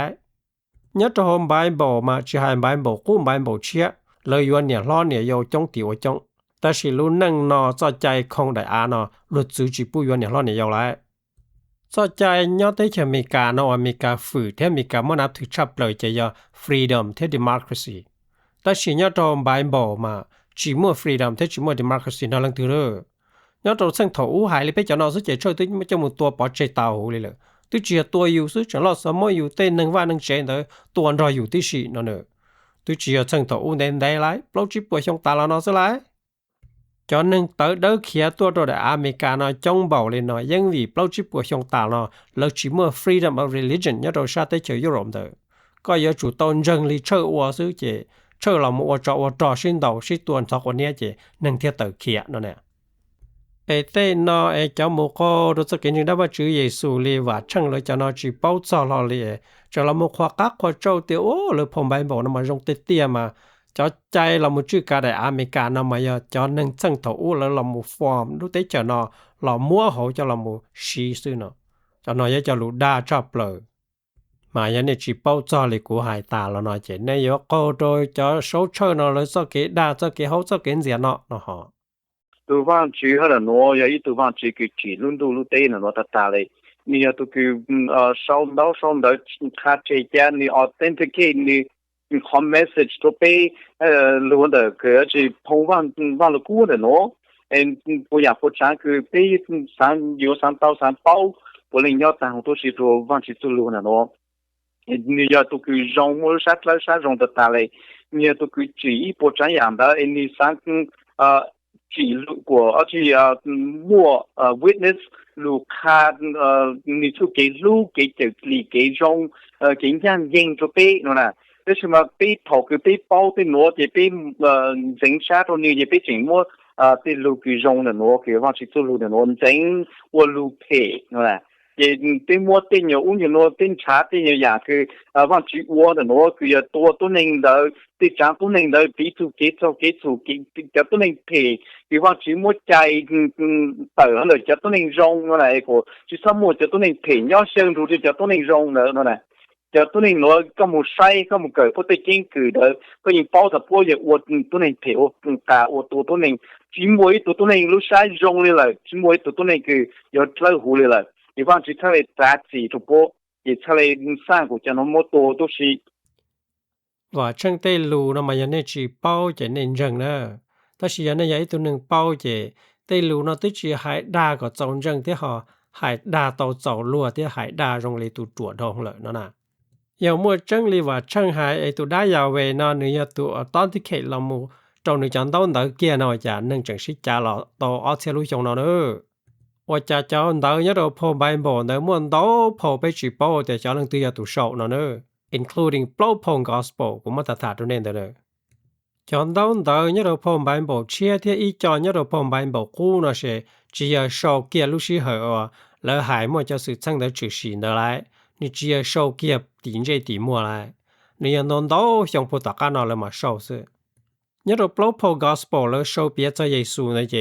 เนี่ยจะหอมใบบ่มาจะให้ใบบ่กู้ใบบ่เชี่ยเลยวันเนี่ยล้อเนี่ยโยจ้องตีว่าจ้องแต่สิรู้หนึ่งนอใจใจคงได้อาเนาะเราซื้อจีบวันเนี่ยล้อเนี่ยโยไรso chạy nhớ tới cho Mỹ cả nó Mỹ phử thế Mỹ cả muốn áp thực chấp lời cho freedom thế democracy ta chỉ nhớ trong Bible mà chỉ mua freedom thế chỉ mua democracy nó lần thứ rồi nhớ trong sân thổ hải lý bây giờ nó sẽ chạy chơi tới cho một tua bỏ chạy tàu đi rồi tôi chỉ tua yêu sức chẳng lo sao mỗi yêu tên nâng va nâng chạy tới tuần rồi yêu tí gì nó nữa tôi chỉ ở sân thổ nên đây lại lâu chỉ bùi trong ta là nó sẽ lại cho nên tới đó kia tôi rồi ở America nó trong bảo lên nó nhưng vì bao nhiêu của chúng ta nó là chỉ mua freedom of religion nhớ rồi sao tới chơi Europe đó có yếu chủ tôn dân li chơi qua xứ chị chơi là một trò sinh đầu sinh tuần sau con nhé chị nên theo tới kia nó nè để tên nó cho một cô đó sẽ kiến những đó và chữ Giêsu li và chân lại cho nó chỉ bao giờ lo li cho là một khoa các khoa châu tiêu ô là phong bài bảo nó mà dùng tê mà cho chạy là một chữ cả đại America nó mà cho nên chân thủ là một form lúc tới cho nó là mua hộ cho là một sĩ sư nó cho nó cho lũ đa chấp lời mà nhà này chỉ bao giờ là của hải tà là nó chỉ nên có câu rồi cho số chơi nó là sao cái đa sao cái hậu sao cái gì nó họ từ van chữ hay là nó vậy từ van chữ cái chỉ luôn đủ lúc tây là nó ta lại ni tu cái sau đó khát chơi cha ni authenticate ni com message to pay luôn的个是碰忘了过的喏不要不讲个被三到三包不能要当都是说忘记做路的喏你要都个让我杀让的打嘞你要都个只一不这样的你记录过而且我witness ลูกค้า你出给路给这里给中给人认就被喏啦这什么被头个被包被挪的被人下头你也被整我被路给中的挪给往去做路的挪整我路配喏啦也对摸对有乌有罗对查对有呀คือ往去窝的罗คือ要多都能的对讲都能的比出给就都能配比方去摸ใจเ了就都能用来个就什么就都能配要深入就都能用了呢就都能罗ก็หมู่ใช้ก็หมู่เกิดพอได้จริงคือเด้อก็ยังเป้าแต่พวกอย่างอวดตัวนึงเผาตาอวดตัวนึงจิมวยตัวนึงรู้ใช้ยงเลยล่ะจิมวยตัวนึงคือ要ทะเลหูเลยล่ะ比方去ทะเล杂技ทุกพวก也ทะเลสร้างกูจะนมตัว都是ว่าช่างเตลูนะมายันเนจีเป้าจะเน้นจังนะแต่สิยันใหญ่ตัวนึงเป้าจะเตลูนะตึจีหายด่าก็จงจังที่หอหายด่าต่อเจ้าลัวที่หายด่ารงเลยตัวตรวจดองเลยนั่นน่ะ要么整理ว่าช่างหายตัวได้ยาวเวนอนี่ตัวตอนที่เขตเรามูจงนึกจังต้องเดเกียนเอาจะนึงจังสิจาเราต่อเอาเชลุยงนอเนอว่าจะเจ้าเดยเราพอใบบ่เนม่วนโตพอไปจีโปแต่เจ้านึงตัวตัวโชนอเนอ including ปลอพง gospel กูมาถาตัวเนี่ยเด้อจอนต้องเดยเราพอใบบ่เชียที่อีจอนเราพอใบบ่กูนะเช只要少เกียลุสิเหอแล้วหายมั่วจะสื่อช่างได้จุสิเด来你只要少เกีย顶这底末来你要弄到像普大家那了嘛少是你都ปลอพ gospel แล้ว少别在耶稣那些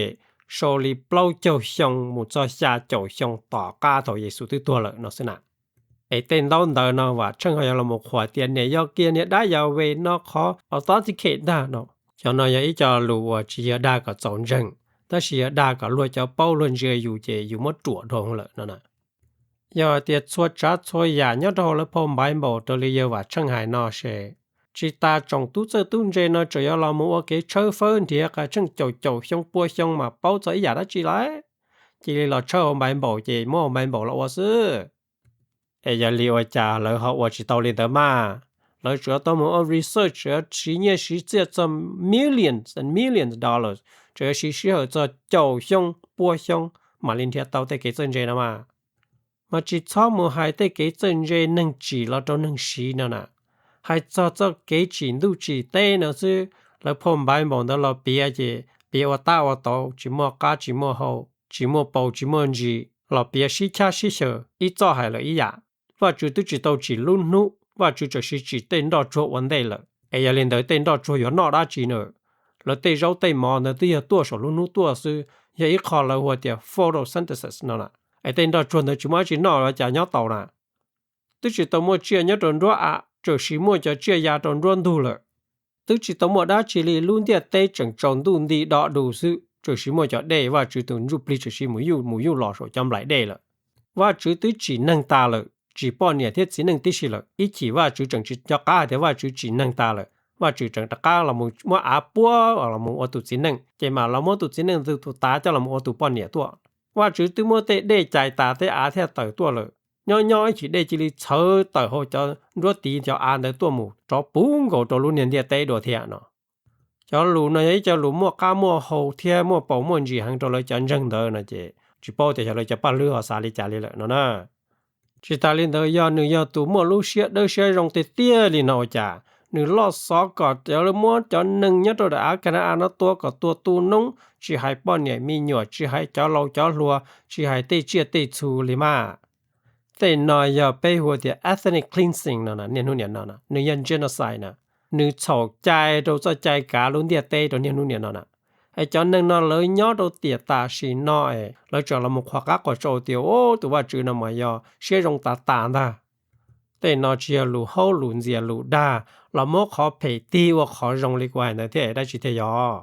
少里ปลอ就像木在下就像大家到耶稣的多了那是哪ไอ้เต้นดอนเดอเนาะว่าช่างให้เราหมกขวดเตียนเนี่ยยอกเกียนเนี่ยได้ยาวเวเนาะขอเอาตอนที่เขตได้เนาะจะเนาะอย่าอีจะรู้ว่า只要ได้ก็จงจัง但是ได้ก็รู้จะเป้า论เจอยู่เจอยู่หมดตัวทง了นั่นน่ะ要点错查错呀，你到了碰白毛，这里有话趁海那些，只打中都这东西呢，只要老母我给抽分的个趁就向波向嘛，包在呀的起来，这里老抽白毛的，莫白毛了我是，哎呀，里我家然后我知道里的嘛，然后主要到我 research 去年是这这 millions and millions dollars， 这是时候做就向波向，马林天到底给真正的嘛。mà chỉ cho một hai tay cái chân dây nâng chỉ là trong nâng xí nữa nè hai cho cái chỉ lưu chỉ tay nữa chứ là phong bài mong đó là bia gì bia ở tao ở tàu chỉ mua cá chỉ mua hậu chỉ mua bầu chỉ mua gì là bia xí cha xí sợ ít cho hay là ít ya và chủ tư chỉ tàu chỉ luôn nụ và chủ chỉ tên đó chỗ vấn đề là ai ya lên tới tên đó chỗ yếu nọ đã chỉ nữa là tay rau tay mò nữa thì tua số luôn nụ tua sư ya ít khó là hoạt động photosynthesis nữa nèไอ้เต้นดอจวนจะมาจีนอแล้วจะยอต่อนะตึกจิตมัวเจียยอตนรัวอ่ะจะสิมัวจะเจียยาตนรวนดูเลยตึกจิตมัวได้จิลีลุ่นเดียเตจังจงดุนดีดอดูซึจะสิมัวจะได้ว่าจิตนรูปลิจะสิมุยู่หล่อโสจำไหลได้เลยว่าจิตจินังตาเลยจีป้อนเนี่ยที่จินังติสิเลยอีจีว่าจิจังจิจะก้าแต่ว่าจินังตาเลยว่าจิจังตะก้าเรามัวอาปัวเรามัวตุจินังเจมาเรามัวตุจินังตุตาจะเรามัวตุป้อนเนี่ยตัวว่าจุดตัวมัวเตะได้ใจตาเตะอาเทต่อตัวเลยย่อยๆchỉได้จิลิเชอต่อเขาจะรถตีจะอ่านในตัวหมู่จะปุ้งก็จะรู้เนี่ยเตะโดดเทียเนาะจะรู้ในจะรู้มัวก้ามัวโหเทียมัวเป่ามัวจีหังจะเลยจะจังเดินนะเจจีป้อแต่จะเลยจะปั้นเรือสาลิจาลิเลยเนาะนะจีตาลินเดยอนยอตัวมัวลูเชียเดเชียรงเตเตี้ยลินเอาจ่านึลอสอกอดจะเลยมัวจะนึงเนี่ยตัวอากันอ่านตัวก็ตัวตูนงchỉ hai bọn này mi nhỏ chỉ hai cháu lâu cháu lúa chỉ hai tê chia tê chu li ma tê nói giờ bây hồ thì ethnic cleansing nè nè nu nè nè nu nhân genocide nè nu chầu chay đâu cho chay cả luôn địa tê đâu nu nè nè ai cho nên nó lấy nhớ đâu tiệt ta xí nói lấy cho là một khoa các của châu tiêu ô tụi ba chữ nó mà giờ sẽ rong ta ta tê nói chỉ lù hậu lù gì lù đa là một khó phải tiêu khó rong li quay nữa thế đây chỉ thế giờ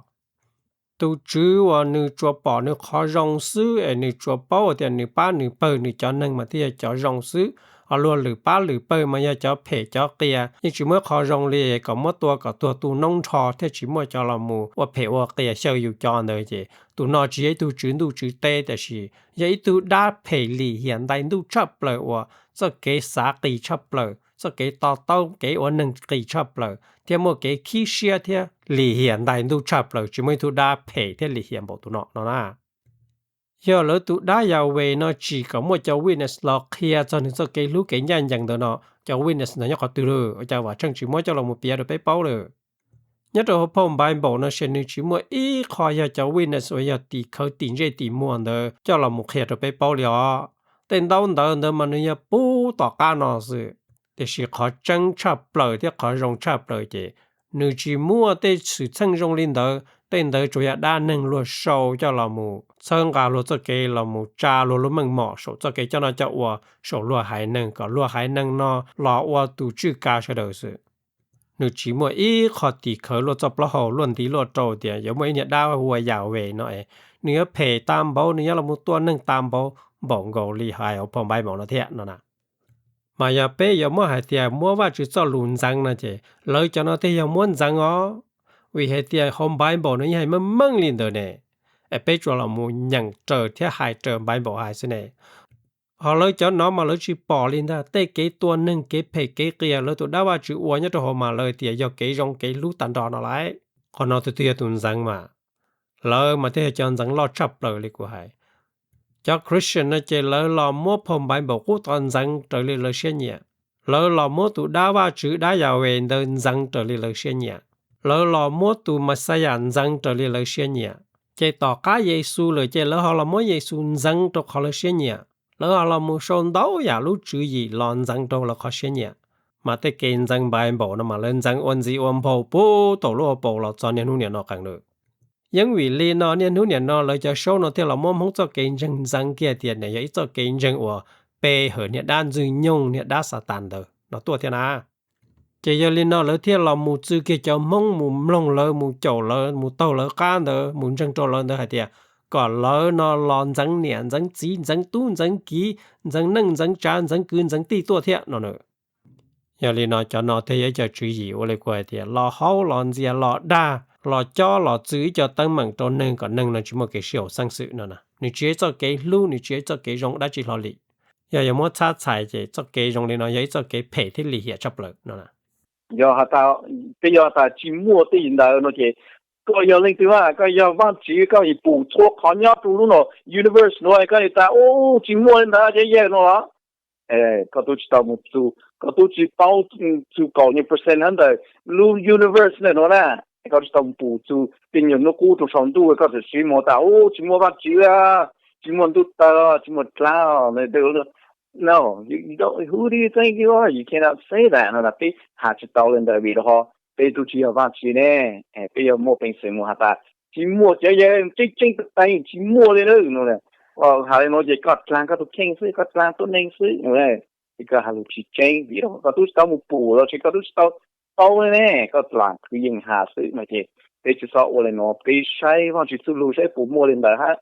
tu chữ và nữ chùa bỏ nữ khó rong sư ở nữ chùa bỏ thì nữ ba nữ bờ nữ cho nên mà thì cho rong sư ở luôn nữ ba nữ bờ mà giờ cho phê cho kia nhưng chỉ mới khó rong li có mộtตัวtu nông trò thì chỉ mới cho là mù và phê và kia sâuอยู่cho nữa chứ tu nói chỉ tu chữ têแต่是vậy tu đã phê li hiện đại tu chấp lời và cho cái xã kỳ chấp lời cho cái tao cái ở nâng kỳ chấp lời thì một cái khí xe thì lý hiện đại tu chấp lời chỉ mới tu đã phê thì lý hiện bộ tu nó na giờ lỡ tu đã giàu về nó chỉ có một cháu witness lo kia cho nên cho cái lúc cái nhân dạng đó nó cháu witness nó nhắc họ từ rồi cháuว่า chân chỉ mới cho là một bia được bé bao rồi nhất là phong bài bộ nó sẽ chỉ mới ít khỏi giờ cháu witness rồi giờ thìเขาตีนใจตีม่วนเด้อเจ้าเราหมกเขียดไปเป้าเลยแต่ tên đâu đó mà nó bố tỏ cả nó sự thì chỉ khó chân chấp lời thì khó rong chấp lời chứ nếu chỉ mua để sự chân rong lên đó tên đó chủ yếu đa năng luôn sâu cho là mù chân cả luôn cho cái là mù cha luôn mình mỏ sâu cho cái cho nó cho qua sâu luôn hải năng có luôn hải năng nó là qua tụ chữ cả cho đầu sự nếu chỉ mua ít khó thì khởi luôn cho bao hồ luôn tí luôn trâu thì giống mấy nhà đa hoa giàu về nó ấy nếu phe tam bảo nếu là mộtตัวนึงtam bảo bỏng gầu lì hài ở phòng bài bỏng nó thiệt nó nè mà giờ bé giờ mua hai tiền mua vào chỉ cho lùn răng nè chị lấy cho nó thì giờ muốn răng ó vì hai tiền không bài bỏng nó hay măng lên rồi nè ở bé cho là muốn nhận trở theo hai trở bài bỏng hai thế này họ lấy cho nó mà lấy chỉ bỏ lên ra tê cáiตัวนึงcái phe cái kia lấy tụi đã vào chữ uốn nhá cho họ mà lấy tiền giờ cái rong cái lú tàn đòn nó lại còn nó tụi tụi răng mà lấy mà thế cho răng lo chấp lời của hai cho Christian nó chơi lỡ lò mua phòng bài bảo quốc toàn rằng trở lại lời xe nhẹ lỡ lò mua tụ đá va chữ đá giàu về đơn rằng trở lại lời xe nhẹ lỡ lò mua tụ Messiah rằng trở lại lời xe nhẹ chơi tỏ cá Giêsu lời chơi lỡ họ là mua Giêsu rằng trong họ lời xe nhẹ lỡ họ là mua son đấu giả lúc chữ gì lòn rằng trong là họ xe nhẹ mà tới kênh rằng bài bảo nó mà lên rằng ôn gì ôn bầu bố tổ lô bầu là cho nên hôn nhận nó càng được những vì lý nó nên hữu nhận nó lời cho số nó theo là mong không cho cái dân dân kia tiền này vậy cho cái dân của bề hở nhận đan dư nhung nhận đa sa tàn đời nó tua thế nào chỉ giờ lý nó lời theo là một chữ kia cho mong một lông lời một chỗ lời một tàu lời can đời một dân trò lời đời hay tiền còn lời nó lòn dân niệm dân chỉ dân tu dân kỹ dân nâng dân tràn dân cương dân ti tua thế nó nữa giờ lý nó cho nó thế cho chữ gì ở đây quay thì lo hậu lòn gì lo đa lò cho lò chữ cho tăng mạng cho nên còn nâng là chỉ một cái siêu sang sự nữa nè nếu chế cho cái lưu nếu chế cho cái rong đã chỉ lo lì giờ một sát sai chế cho cái rong này nó vậy cho cái phe thì lì hiện chấp lợi nữa nè giờ họ ta bây giờ ta chỉ mua tiền đó nó chế có giờ lên từ ha có giờ văn chỉ có một bộ thuốc họ nhớ tụ luôn nó universe nó cái ta ô chỉ mua lên đó chế vậy nó có tôi chỉ tao một số có tôi chỉ bao chú có những percent hơn đấy lưu universe này nó nè có tông phụ chú tình nhân nó cũ trong sống tu có thể chỉ mua tao chỉ mua bát chữ à chỉ mua tút tao chỉ mua lao này được no you don't who do you think you are you cannot say that nó là bị hạ chỉ tao lên đời vì đó bị tu chỉ ở bát chữ nè bây giờ mua bình sinh mua hạt ta chỉ mua cái gì chính tay chỉ mua lên đó nó nè hai nó chỉ có lang có tu kinh sư có lang tu ninh sư này cái hai chỉ kinh vì đó có tu tao một phụ rồi chỉ có tu tao tao nè có làmคือยิงหาซื้อมาทีไปจะสอบอะไรเนาะไปใช้ว่าจะซื้อรู้ใช้ปูมัวเลยนะฮะ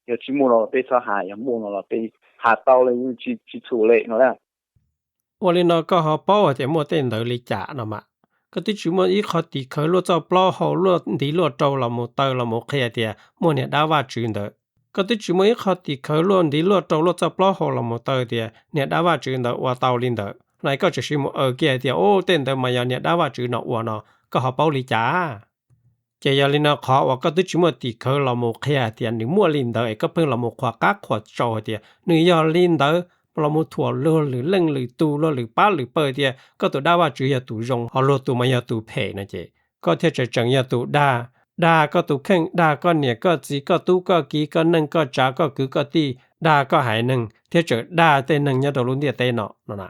เดี๋ยวชิมัวเราไปสหายอย่างมัวเราไปหาเตาเลยจิถูเลยเนาะนะวันนี้เราก็หาเป้าแต่มัวเต้นเดลิจ่าเนาะมาก็ที่ชิมัวอีกขอตีเคยรู้เจ้าปลาเขารู้ดีรู้เจ้าเรามัวเตอเรามัวเคลียเดียมัวเนี่ยได้ว่าจืนเดก็ที่ชิมัวอีกขอตีเคยรู้ดีรู้เจ้ารู้เจ้าปลาเขาเรามัวเตอเดียเนี่ยได้ว่าจืนเดว่าเตาลินเดnày có chỉ một kia thì tên đời mà giờ này đã vào chữ nó uổng nó có họ bảo lý trả chỉ giờ linh nó khó và có tới chỉ một tỷ khởi là một kia thì nếu mua linh đời có phân là một khoa các khoa trò thì nếu giờ linh đời là một thua lừa lừa lưng lừa tu lừa lừa bá lừa bơi thì có tụi đã vào chữ giờ tụi rong họ lừa tụi mà giờ tụi phê này chứ có thể chỉ chẳng giờ tụi đa có tụi khen đa có nhẹ có gì có tu có kỹ có nâng có trả có cứ có ti đa có hại nâng thế chỉ đa tên nâng nhớ đầu luôn thì tên nọ nè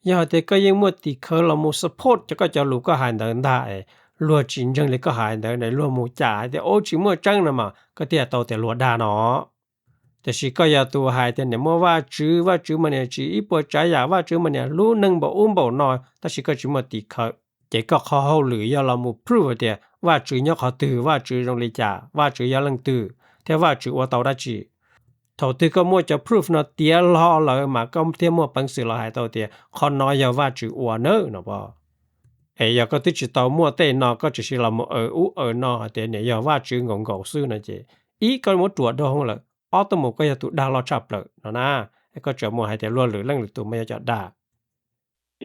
giờ thì có những một tỷ khởi là một support cho cái lũ có hành động đại lúa chiến tranh lấy có hành động này lúa một trả thì chỉ mua trăng là mà có thể tàu thì lúa đa nó thì chỉ có giờ tụ hành thì nếu mua va chữ mà này chỉ ít bộ trả giá va chữ mà này lúa nâng bộ bộ nồi ta chỉ có chỉ một tỷ khởi chỉ có khó hậu lưỡi giờ là một proof thì va chữ nhớ khó từ va chữ trong lấy trả va chữ giờ lần từ theo va chữ ở tàu đã chỉ thầu tư có mua cho proof nó tía lo lại mà công thêm mua bằng sự là hại tàu tía còn nói giờ va chữ ua nữa nó bỏ ấy giờ có tư chỉ tàu mua tên nó có chỉ là một ở nó thì này giờ va chữ ngọng ngọng sư này chứ ý có một chuột đâu không là auto một cái tụ đa lo chập lại nó na có chỗ mua hay thì luôn lử lăng lử tụ mấy cho đa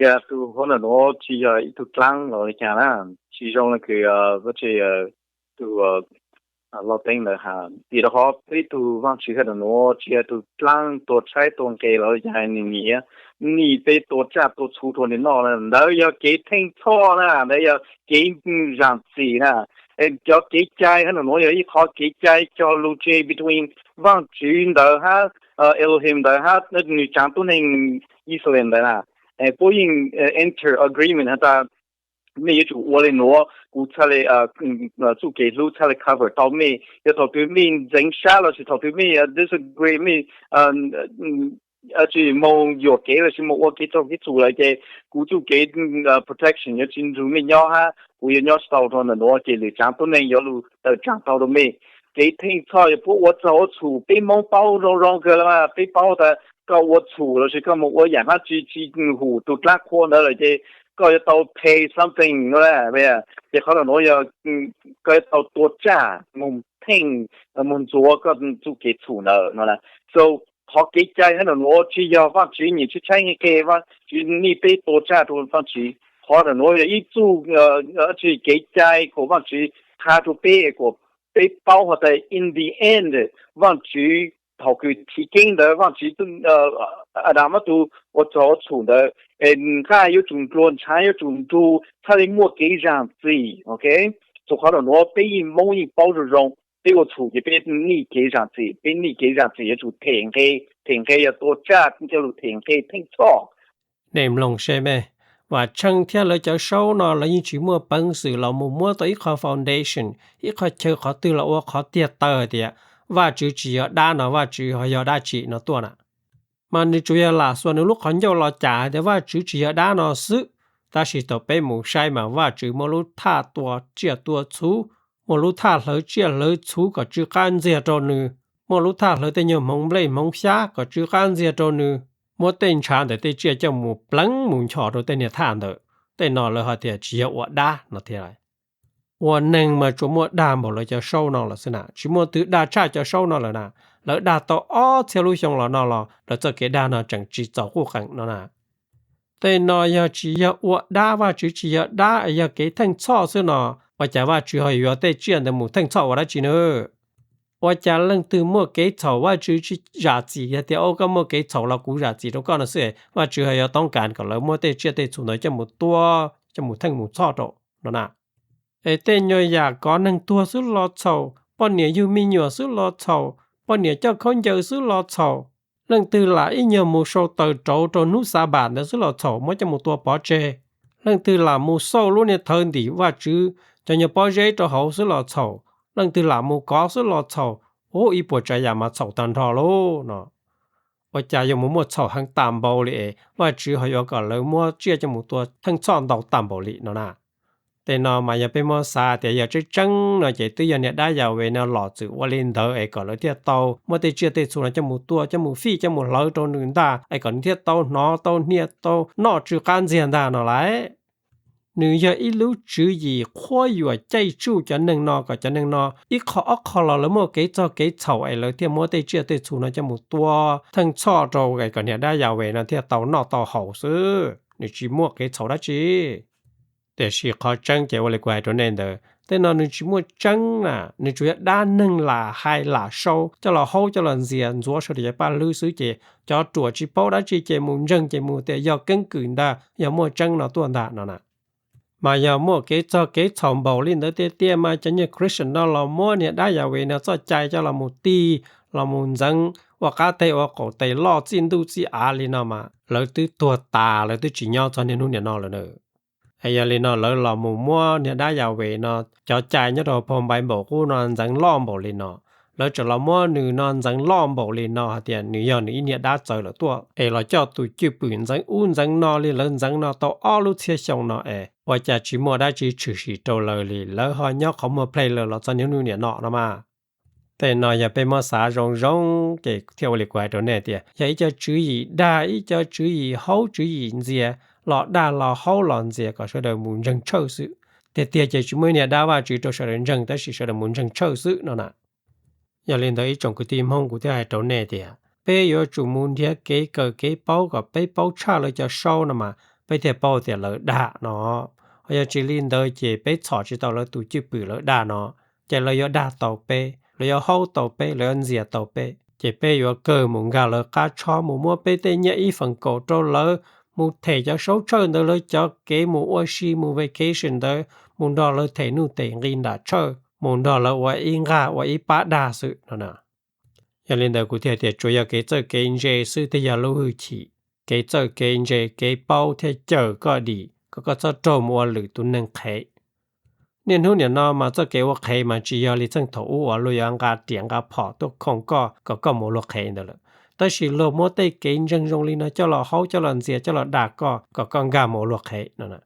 yeah tụ hôm nào nó chỉ tụ trăng rồi chả là chỉ trong là cái có thể tụเราเต็งเลยฮะปีละครับไปดูว่างชื่อกันเนาะเชื่อดูกลางตัวใช้ตัวเกเราอย่างนี้นี่ไปตัวจับตัวชูตัวนี่นอกแล้วอย่าเกทิ้งท่อนะแล้วอย่าเกอย่างสีนะ cho kế trai hắn nói ý khó kế trai cho lưu chế between vang chuyện đó ha Elohim đó ha người chẳng tu nên Israel đó là bố yên enter agreement ha me chủ wale no ku chale su ke lu chale cover tao me ya tao tu me jing sha lo si tao tu me disagree me chỉ mong yo ke là chỉ mong wo ke tao ke chủ lại ke ku chủ ke protection ya chin du me nhau ha ku ya nhau stao don no ke le chang tu nên yo lu chang tao do me ke thing chao ya bu wo zao chu bei mong bao rong rong ke la ma bei bao daก็我处了是个么我养他去虎都拉扩的了这ก็จะต้อง pay something ก็ได้เว้ยแต่เขาต้อง要ก็จะต้องตัวจ้ามุมเพ่งมุมจัวก็就给处了นั่นแหละ so พอเกใจให้หนู去要放弃你去ใช้给ว่า你被ตัวจ้าตัว放弃พอหนู一组去给ใจก็放弃他就被包括在 in the end 放弃头佢提供的放弃那么都我找处的他有种多他有种多他的莫给上子 OK 就好了我被某一包着中被我处也被你给上子被你给上子也就停黑要多加就停黑停错เนมลงใช่ไหมว่าช่างเที่ยเราจะเช้านอแล้วยิ่งจีมัวปังสื่อเรามัวตัวอีกขอ foundation อีกขอเจอขอตื้อเราว่าขอเตี้ยเตอร์เดียว่าจื้อจีด้านเนาะว่าจื้อหอยได้จีเนาะตัวน่ะมันนี่จุยล่ะส่วนลูกคนเจ้ารอจ่าแต่ว่าจื้อจีด้านเนาะซื้อแต่สิต่อไปหมู่ใช่มาว่าจื้อบ่รู้ท่าตัวเจียตัวชูบ่รู้ท่าเหลอเจียเหลอชูก็จื้อกันเสียตอนึบ่รู้ท่าเหลอแต่ยมมงเบลมงช้าก็จื้อกันเสียตอนึบ่เต้นชาแต่เจียเจ้าหมู่ปลังหมู่ชอตัวแต่เนี่ยท่านเด้อแต่นอเลยฮะเตียจีอวดาเนาะเท่าไหร่วันหนึ่งมาจุมัวดามบอกเลยจะเศร้านอละสินะจุมัวตื้อดาชาจะเศร้านอละนะแล้วดาต่ออ้อเทลุชงละนอละแล้วจะเกดานอจังจีเจ้าคู่ขังเนาะนะแต่นอยาจีอวดาว่าจีจีดาอยากเกทั้งชอซินะว่าจะว่าจีหอยอยู่แต่เจียนแต่หมู่ทั้งชอว่าได้จีเนอว่าจะเรื่องตื้อมัวเกเฉาว่าจีจีราจีเดี๋ยวก็มัวเกเฉาเรากูราจีแล้วก็นะสิว่าจีหอยต้องการก็แล้วมัวแต่เจียแต่สุนจะหมู่ตัวจะหมู่ทั้งหมู่ชอโตเนาะนะแต่ยอยากก่อนหนึ่งตัวซื้อลอเฉาป้อนเนี่ยอยู่มีหยัวซื้อลอเฉาป้อนเนี่ยเจ้าคนเยอะซื้อลอเฉาเรื่องตื่นหลายอีเหนียวหมูโซเตอโจโจนุสาบานเนี่ยซื้อลอเฉาไม่จะหมูตัวปอเจเรื่องตื่นหลายหมูโซรู้เนี่ยเทินดีว่าจื้อจะเนี่ยปอเจตัวเขาซื้อลอเฉาเรื่องตื่นหลายหมูก้อซื้อลอเฉาโอ้อีปวดใจอย่ามาเฉาตันทอโลเนาะว่าจะยังหมูเฉาหังตามเบาเลยว่าจื้อเขาอยากก็เลยมัวเจี๊ยจะหมูตัวทั้งช่อนดอกตามเบาเลยเนาะนะแต่นอมาอย่าไปมัวซาแต่อย่าจะจังเนาะจะตื้อเนี่ยได้ยาวเวเนาะหลอดจื้อว่าเล่นเถอะก่อนแล้วเที่ยเตามัวแต่เจี๊ยแต่สุนจะหมูตัวจะหมูฟี่จะหมูเหลาตัวนึงได้ก่อนเที่ยเตาเนาะเตาเนี่ยเตานอจื้อกันเสียนได้เนาะหลายnữ giờ ít lúc chữ gì khoaอยู่ใจจู่จะหนึ่งนอก็จะหนึ่งนออีขออขอเราแล้วมั่วเก๋จอเก๋เฉาไอ้เลยเที่ยมั่วเตเจียเตชูนะจะหมูตัวทั้งช่อโจไอ้ก่อนเนี่ยได้ยาวเวนะเที่ยเต่านอต่อเขาซื้อนี่จีมั่วเก๋เฉาได้จีแต่ชีขอจังเจ้าเลยกว่าตัวนั้นเด้อแต่นอนึงจีมั่วจังน่ะนึงจุดด้านหนึ่งล่ะให้ล่ะโชจะเราเขาจะเราเสียนจัวเฉลี่ยป้าลือซื้อเจจะตัวจีเป้าได้จีเจมุนจังเจมูแต่ยอกังกึ่งได้ยามั่วจังเนาะตัวด่าเนาะนะmà giờ mua cái cho cái chồng bầu lên tới tia mà cho như Christian đó là muaเนี่ยได้อย่าเวนะchoใจcho là một tí là một dân và cả tay và cổ tay lo chín tu chi à lên nó mà lỡ tới tua tà lỡ tới chỉ nhau cho nên nó nó là nữa hay giờ lên nó lỡ là một muaเนี่ยได้อย่าเวnó choใจnhớ đồ phong bài bộ của nó dân lo bộ lên nó lỡ cho là mua nữ non dân lo bộ lên nó thì nữ giờ nữเนี่ยđã chơi là tua là cho tụi chữ bự dân uốn dân nó lên lớn dân nó tao all lúc chia xong nóว่าจะชิมัวได้จีชื่อสีโตเลยแล้วหอยเขามาเพลย์เลยเราจะนิ้วเนี่ยเนาะนะมาแต่นอยอย่าไปมาสารงเกี่ยวเที่ยวเลยกว่าตัวเนี่ยเดียอย่าจะจื้ออีได้จะจื้ออีเขาจื้ออีเสียหลอดได้หลอดเขาหลอนเสียก็ช่วยเดิมมุนจังเช่าซื้อแต่เดียจะชิมัวเนี่ยได้ว่าจื้อตัวช่วยเดิมจังแต่ช่วยเดิมมุนจังเช่าซื้อเนาะนะอย่าเล่นตัวอีจงกุฏิมห้องกุฏิไอ้ตัวเนี่ยเดียไปอยู่จุมุนเดียเก๋เก๋เก๋เป้ากับไปเป้าชาเลยจะเศร้านะมาไปเที่ยวเป้าเที่ยวเลยด่าเนาะอยากลินเดอเจไปสอจิตแล้วตูจิปือแล้วด่าเนาะเจเลยด่าต่อไปเลยเฮาต่อไปเลยเสียต่อไปเจไปอยู่เกิดมุงกาเลยกาชอหมู่มัวไปเตเนี่ยอีฝั่งโกโตเลย mu thể cho số chơi đó lấy cho cái mu oshi mu vacation đó mu đó lấy thể nu thể riêng đã chơi mu đó là wa inga wa ipa đa sự nó nè ya lên đó cụ thể thì chủ yếu cái chơi cái dễ sự thì ya lưu hư chỉ cái chơi cái dễ cái bao thì chờ có đi có cho trộm wa lử tu nâng khế nên hôm nay nó mà cho cái wa khế mà chỉ要你正头wa lưu yang ga tiền ga跑都空có một lô khế đó了但是罗莫对给人容里呢，叫了好，叫了些，叫了大个讲噶冇落去，喏喏。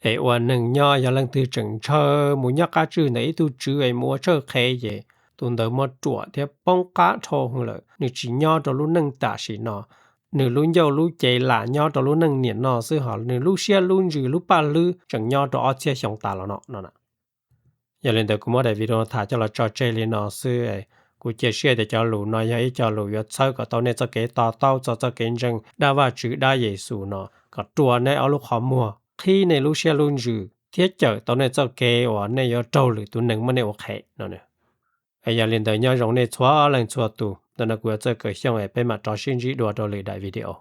诶，我能呀，要能对政策，冇呀家住哪都住诶冇车开耶，同到冇做的帮家错红了，你只呀到路能打是喏，你路要路借啦，呀到路能年喏是好，你路些路日路八路，正呀到阿些上大了喏，喏喏。要领到古冇在 video 他叫了做这里喏是诶。cụ chia sẻ để cho lũ nói hay cho lũ yếu sau có tao nên cho cái tao cho cái rừng đa và chữ đa Giêsu nó có chùa này ở lúc họ mua khi này lũ xe luôn dữ thiết chở tao nên cho cái ở này yếu trâu lũ tụi nâng mà này ok nó nè ai giờ liền tới nhau rong này xóa lần xóa tụ tao nó cũng cho cái xong ấy bên mặt cho xin chỉ đùa đồ lũ đại video